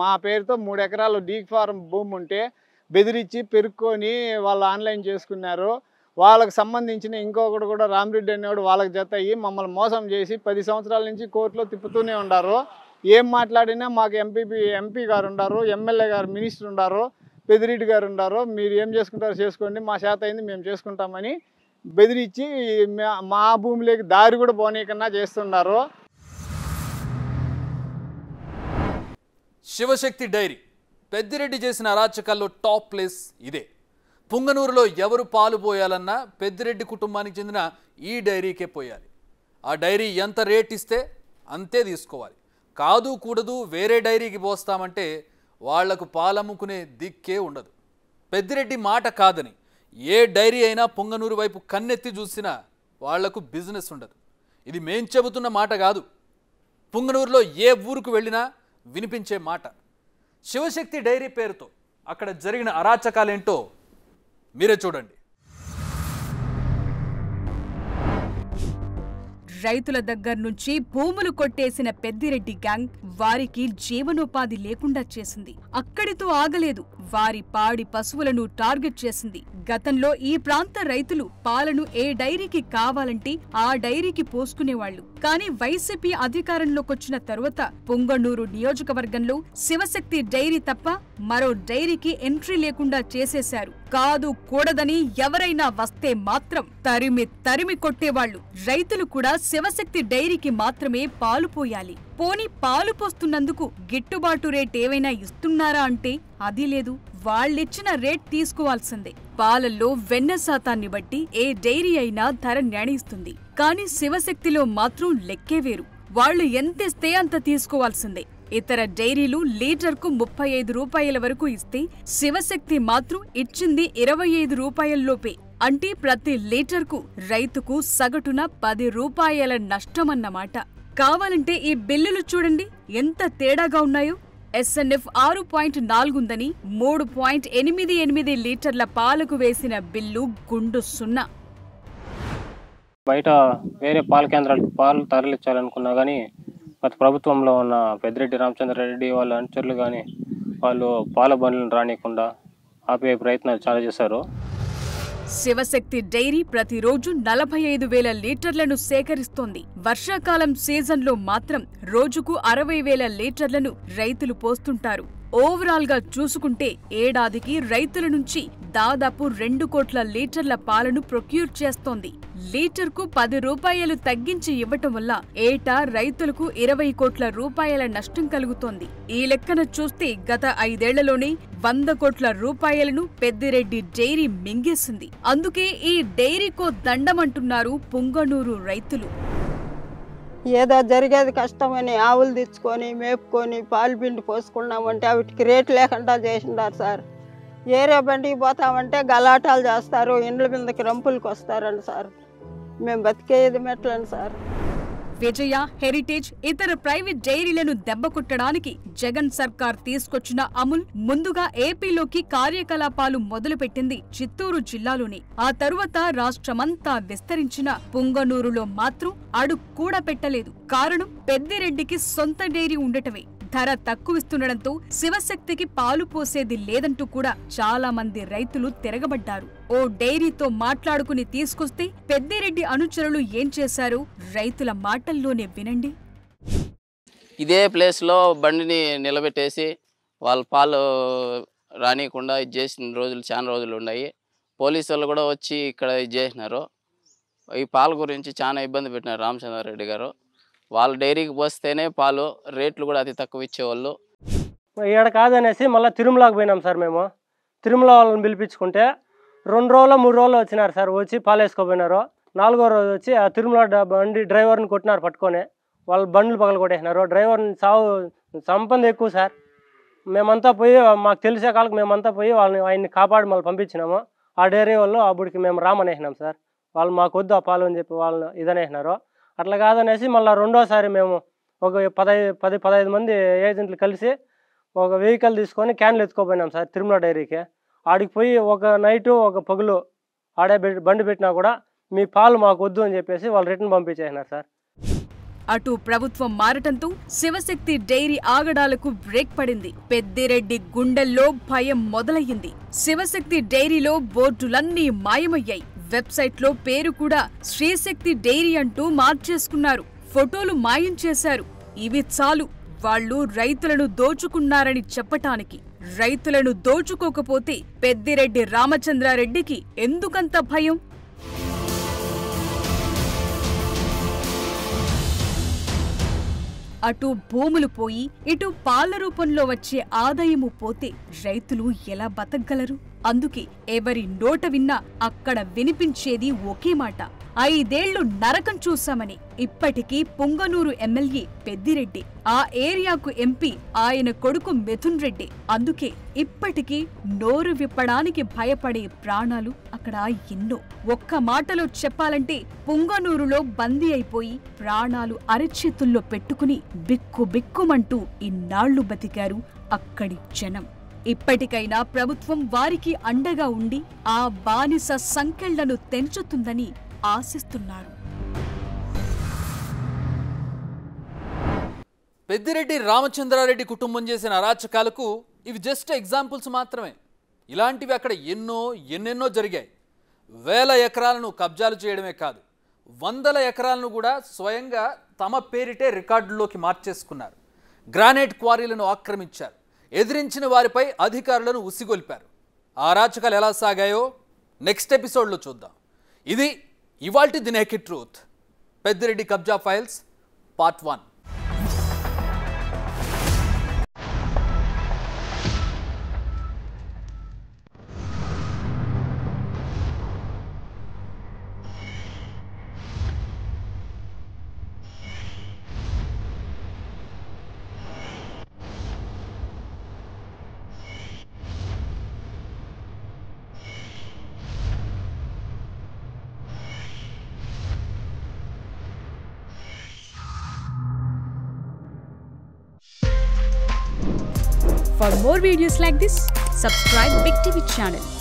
మా పేరుతో 3 ఎకరాలు డీ ఫార్మ్ భూమి ఉంటే బెదిరించి పెరుక్కొని వాళ్ళు ఆన్లైన్ చేసుకున్నారు. వాళ్ళకి సంబంధించిన ఇంకొకటి కూడా రామిరెడ్డి అనేవాడు వాళ్ళకి జత అయ్యి మమ్మల్ని మోసం చేసి 10 సంవత్సరాల నుంచి కోర్టులో తిప్పుతూనే ఉన్నారు. ఏం మాట్లాడినా మాకు ఎంపీ గారు ఉన్నారు, ఎమ్మెల్యే గారు, మినిస్టర్ ఉన్నారు, పెద్దిరెడ్డి గారు ఉన్నారు. మీరు ఏం చేసుకుంటారో చేసుకోండి, మా చేత అయింది మేము చేసుకుంటామని బెదిరించి మా భూమిలోకి దారి కూడా పోనీకన్నా చేస్తున్నారు.
శివశక్తి డైరీ పెద్దిరెడ్డి చేసిన అరాచకాల్లో టాప్ ప్లేస్ ఇదే. పుంగనూరులో ఎవరు పాలు పోయాలన్నా పెద్దిరెడ్డి కుటుంబానికి చెందిన ఈ డైరీకే పోయాలి. ఆ డైరీ ఎంత రేట్ ఇస్తే అంతే తీసుకోవాలి. కాదు కూడదు వేరే డైరీకి పోస్తామంటే వాళ్లకు పాలమ్ముకునే దిక్కే ఉండదు. పెద్దిరెడ్డి మాట కాదని ఏ డైరీ అయినా పుంగనూరు వైపు కన్నెత్తి చూసినా వాళ్లకు బిజినెస్ ఉండదు. ఇది మేం చెబుతున్న మాట కాదు, పుంగనూరులో ఏ ఊరుకు వెళ్ళినా వినిపించే మాట. శివశక్తి డైరీ పేరుతో అక్కడ జరిగిన అరాచకాలేంటో మీరే చూడండి.
రైతుల దగ్గర నుంచి భూములు కొట్టేసిన పెద్దిరెడ్డి గ్యాంగ్ వారికి జీవనోపాధి లేకుండా చేసింది. అక్కడితో ఆగలేదు, వారి పాడి పశువులను టార్గెట్ చేసింది. గతంలో ఈ ప్రాంత రైతులు పాలను ఏ డైరీకి కావాలంటే ఆ డైరీకి పోసుకునేవాళ్లు. కానీ వైసీపీ అధికారంలోకొచ్చిన తరువాత పుంగనూరు నియోజకవర్గంలో శివశక్తి డైరీ తప్ప మరో డైరీకి ఎంట్రీ లేకుండా చేసేశారు. కాదు కూడదని ఎవరైనా వస్తే మాత్రం తరిమి కొట్టేవాళ్లు. రైతులు కూడా శివశక్తి డైరీకి మాత్రమే పాలు పోయాలి. పోని పాలు పోస్తున్నందుకు గిట్టుబాటు రేట్ ఏవైనా ఇస్తున్నారా అంటే అది లేదు. వాళ్ళిచ్చిన రేట్ తీసుకోవాల్సిందే. పాలల్లో వెన్న శాతాన్ని బట్టి ఏ డైరీ అయినా ధర నిర్ణయిస్తుంది. కానీ శివశక్తిలో మాత్రం లెక్కే వేరు. వాళ్లు ఎంతిస్తే అంత తీసుకోవాల్సిందే. ఇతర డైరీలు లీటర్కు 35 రూపాయల వరకు ఇస్తే శివశక్తి మాత్రం ఇచ్చింది 25 రూపాయల్లోపే. అంటే ప్రతి లీటర్కు రైతుకు సగటున 10 రూపాయల నష్టమన్నమాట. కావాలంటే ఈ బిల్లులు చూడండి ఎంత తేడాగా ఉన్నాయో. SNF 6.4 ఉందని 3.88 లీటర్ల పాలకు వేసిన బిల్లు గుండు సున్నా.
బయట వేరే పాల కేంద్రాలకు పాలు తరలించాలనుకున్నా కానీ గత ప్రభుత్వంలో ఉన్న పెద్దిరెడ్డి రామచంద్రారెడ్డి వాళ్ళ అనుచరులు కానీ వాళ్ళు పాల బండ్లను రానియకుండా ఆపే ప్రయత్నాలు చాలా చేశారు.
శివశక్తి డైరీ ప్రతిరోజు 45,000 లీటర్లను సేకరిస్తోంది. వర్షాకాలం సీజన్లో మాత్రం రోజుకు 60,000 లీటర్లను రైతులు పోస్తుంటారు. ఓవరాల్ గా చూసుకుంటే ఏడాదికి రైతుల నుంచి దాదాపు 2 కోట్ల లీటర్ల పాలను ప్రొక్యూర్ చేస్తోంది. లీటర్కు 10 రూపాయలు తగ్గించి ఇవ్వటం వల్ల ఏటా రైతులకు 20 కోట్ల రూపాయల నష్టం కలుగుతోంది. ఈ లెక్కన చూస్తే గత 5 ఏళ్లలోనే 100 కోట్ల రూపాయలను పెద్దిరెడ్డి డైరీ మింగేసింది. అందుకే ఈ డైరీకో దండమంటున్నారు పుంగనూరు రైతులు.
ఏదో జరిగేది కష్టమని ఆవులు తెచ్చుకొని మేపుకొని పాలు పిండి పోసుకున్నామంటే వాటికి రేటు లేకుండా చేసిండారు సార్. ఏరే బండికి పోతామంటే గలాటాలు చేస్తారు, ఇండ్ల మీదకి రంపులకు వస్తారండి సార్. మేము బతికేది మెట్లండి సార్.
విజయ, హెరిటేజ్, ఇతర ప్రైవేట్ డైరీలను దెబ్బకొట్టడానికి జగన్ సర్కార్ తీసుకొచ్చిన అమూల్ ముందుగా ఏపీలోకి కార్యకలాపాలు మొదలుపెట్టింది చిత్తూరు జిల్లాలోనే. ఆ తరువాత రాష్ట్రమంతా విస్తరించిన పుంగనూరులో మాత్రం అడుగు కూడా పెట్టలేదు. కారణం పెద్దిరెడ్డికి సొంత డైరీ ఉండటమే. ధర తక్కువిస్తుండటంతో శివశక్తికి పాలు పోసేది లేదంటూ కూడా చాలా మంది రైతులు తిరగబడ్డారు. ఓ డైరీతో మాట్లాడుకుని తీసుకొస్తే పెద్దిరెడ్డి అనుచరులు ఏం చేశారు రైతుల మాటల్లోనే వినండి.
ఇదే ప్లేస్లో బండిని నిలబెట్టేసి వాళ్ళ పాలు రానియకుండా ఇది చేసిన రోజులు చాలా రోజులు ఉన్నాయి. పోలీసు వాళ్ళు కూడా వచ్చి ఇక్కడ ఇది చేసినారు. ఈ పాల గురించి చాలా ఇబ్బంది పెట్టినారు రామచంద్రారెడ్డి గారు. వాళ్ళ డైరీకి పోస్తేనే పాలు రేట్లు కూడా అతి తక్కువ ఇచ్చేవాళ్ళు.
ఇక్కడ కాదనేసి మళ్ళీ తిరుమలకి పోయినాం సార్. మేము తిరుమల వాళ్ళని పిలిపించుకుంటే 2 రోజులు 3 రోజులు వచ్చినారు సార్. వచ్చి పాలు వేసుకోపోయినారు. 4వ రోజు వచ్చి ఆ తిరుమల బండి డ్రైవర్ని కొట్టినారు పట్టుకొని. వాళ్ళు బండ్లు పగలు కొట్టేసినారు. డ్రైవర్ని సంపద ఎక్కువ సార్. మేమంతా పోయి మాకు తెలిసే కాళ్ళకి మేమంతా పోయి ఆయన్ని కాపాడి మళ్ళీ పంపించినాము. ఆ డైరీ వాళ్ళు అప్పటికి మేము రామనేసినాం సార్. వాళ్ళు మాకు వద్దు ఆ పాలు అని చెప్పి వాళ్ళు ఇదనేసినారు. అట్లా కాదనేసి మళ్ళీ రెండోసారి మేము ఒక 10-15 మంది ఏజెంట్లు కలిసి ఒక వెహికల్ తీసుకొని క్యాన్లు ఎత్తుకోపోయినాం సార్ తిరుమల డైరీకి. ఆడికి పోయి ఒక నైటు ఒక పగులు ఆడే బండి పెట్టినా కూడా మీ పాలు మాకు వద్దు అని చెప్పేసి వాళ్ళు రిటర్న్ పంపించేసినారు సార్.
అటు ప్రభుత్వం మారటంతో శివశక్తి డైరీ ఆగడాలకు బ్రేక్ పడింది. పెద్దిరెడ్డి గుండెల్లో భయం మొదలయ్యింది. శివశక్తి డైరీలో బోర్డులన్నీ మాయమయ్యాయి. వెబ్సైట్లో పేరు కూడా శ్రీశక్తి డైరీ అంటూ మార్చేసుకున్నారు. ఫోటోలు మాయం చేశారు. ఇవి చాలు వాళ్లు రైతులను దోచుకున్నారని చెప్పటానికి. రైతులను దోచుకోకపోతే పెద్దిరెడ్డి రామచంద్రారెడ్డికి ఎందుకంత భయం? అటు భూములు పోయి ఇటు పాల రూపంలో వచ్చే ఆదాయము పోతే రైతులు ఎలా బతకగలరు? అందుకే ఎవరి నోట విన్నా అక్కడ వినిపించేది ఒకే మాట, 5 ఏళ్లు నరకం చూశామని. ఇప్పటికీ పుంగనూరు ఎమ్మెల్యే పెద్దిరెడ్డి, ఆ ఏరియాకు ఎంపీ ఆయన కొడుకు మిథున్ రెడ్డి. అందుకే ఇప్పటికీ నోరు విప్పడానికి భయపడే ప్రాణాలు అక్కడ ఎన్నో. ఒక్క మాటలో చెప్పాలంటే పుంగనూరులో బందీ అయిపోయి ప్రాణాలు అరచేతుల్లో పెట్టుకుని బిక్కు బిక్కుమంటూ ఇన్నాళ్లు బతికారు అక్కడి జనం. ఇప్పటికైనా ప్రభుత్వం వారికి అండగా ఉండి ఆ బానిస సంకెళ్లను తెంచుతుందని ఆశిస్తున్నారు.
పెద్దిరెడ్డి రామచంద్రారెడ్డి కుటుంబం చేసిన అరాచకాలకు ఇవి జస్ట్ ఎగ్జాంపుల్స్ మాత్రమే. ఇలాంటివి అక్కడ ఎన్నెన్నో జరిగాయి. వేల ఎకరాలను కబ్జాలు చేయడమే కాదు, వందల ఎకరాలను కూడా స్వయంగా తమ పేరిటే రికార్డుల్లోకి మార్చేసుకున్నారు. గ్రానైట్ క్వారీలను ఆక్రమించారు. ఎదిరించిన వారిపై అధికారులను ఉసిగొల్పారు. ఆ అరాచకాలు ఎలా సాగాయో నెక్స్ట్ ఎపిసోడ్లో చూద్దాం. ఇది ఇవాల్టి ది నేకెడ్ ట్రూత్, పెద్దిరెడ్డి కబ్జా files part 1.
For more videos like this, subscribe Big TV channel.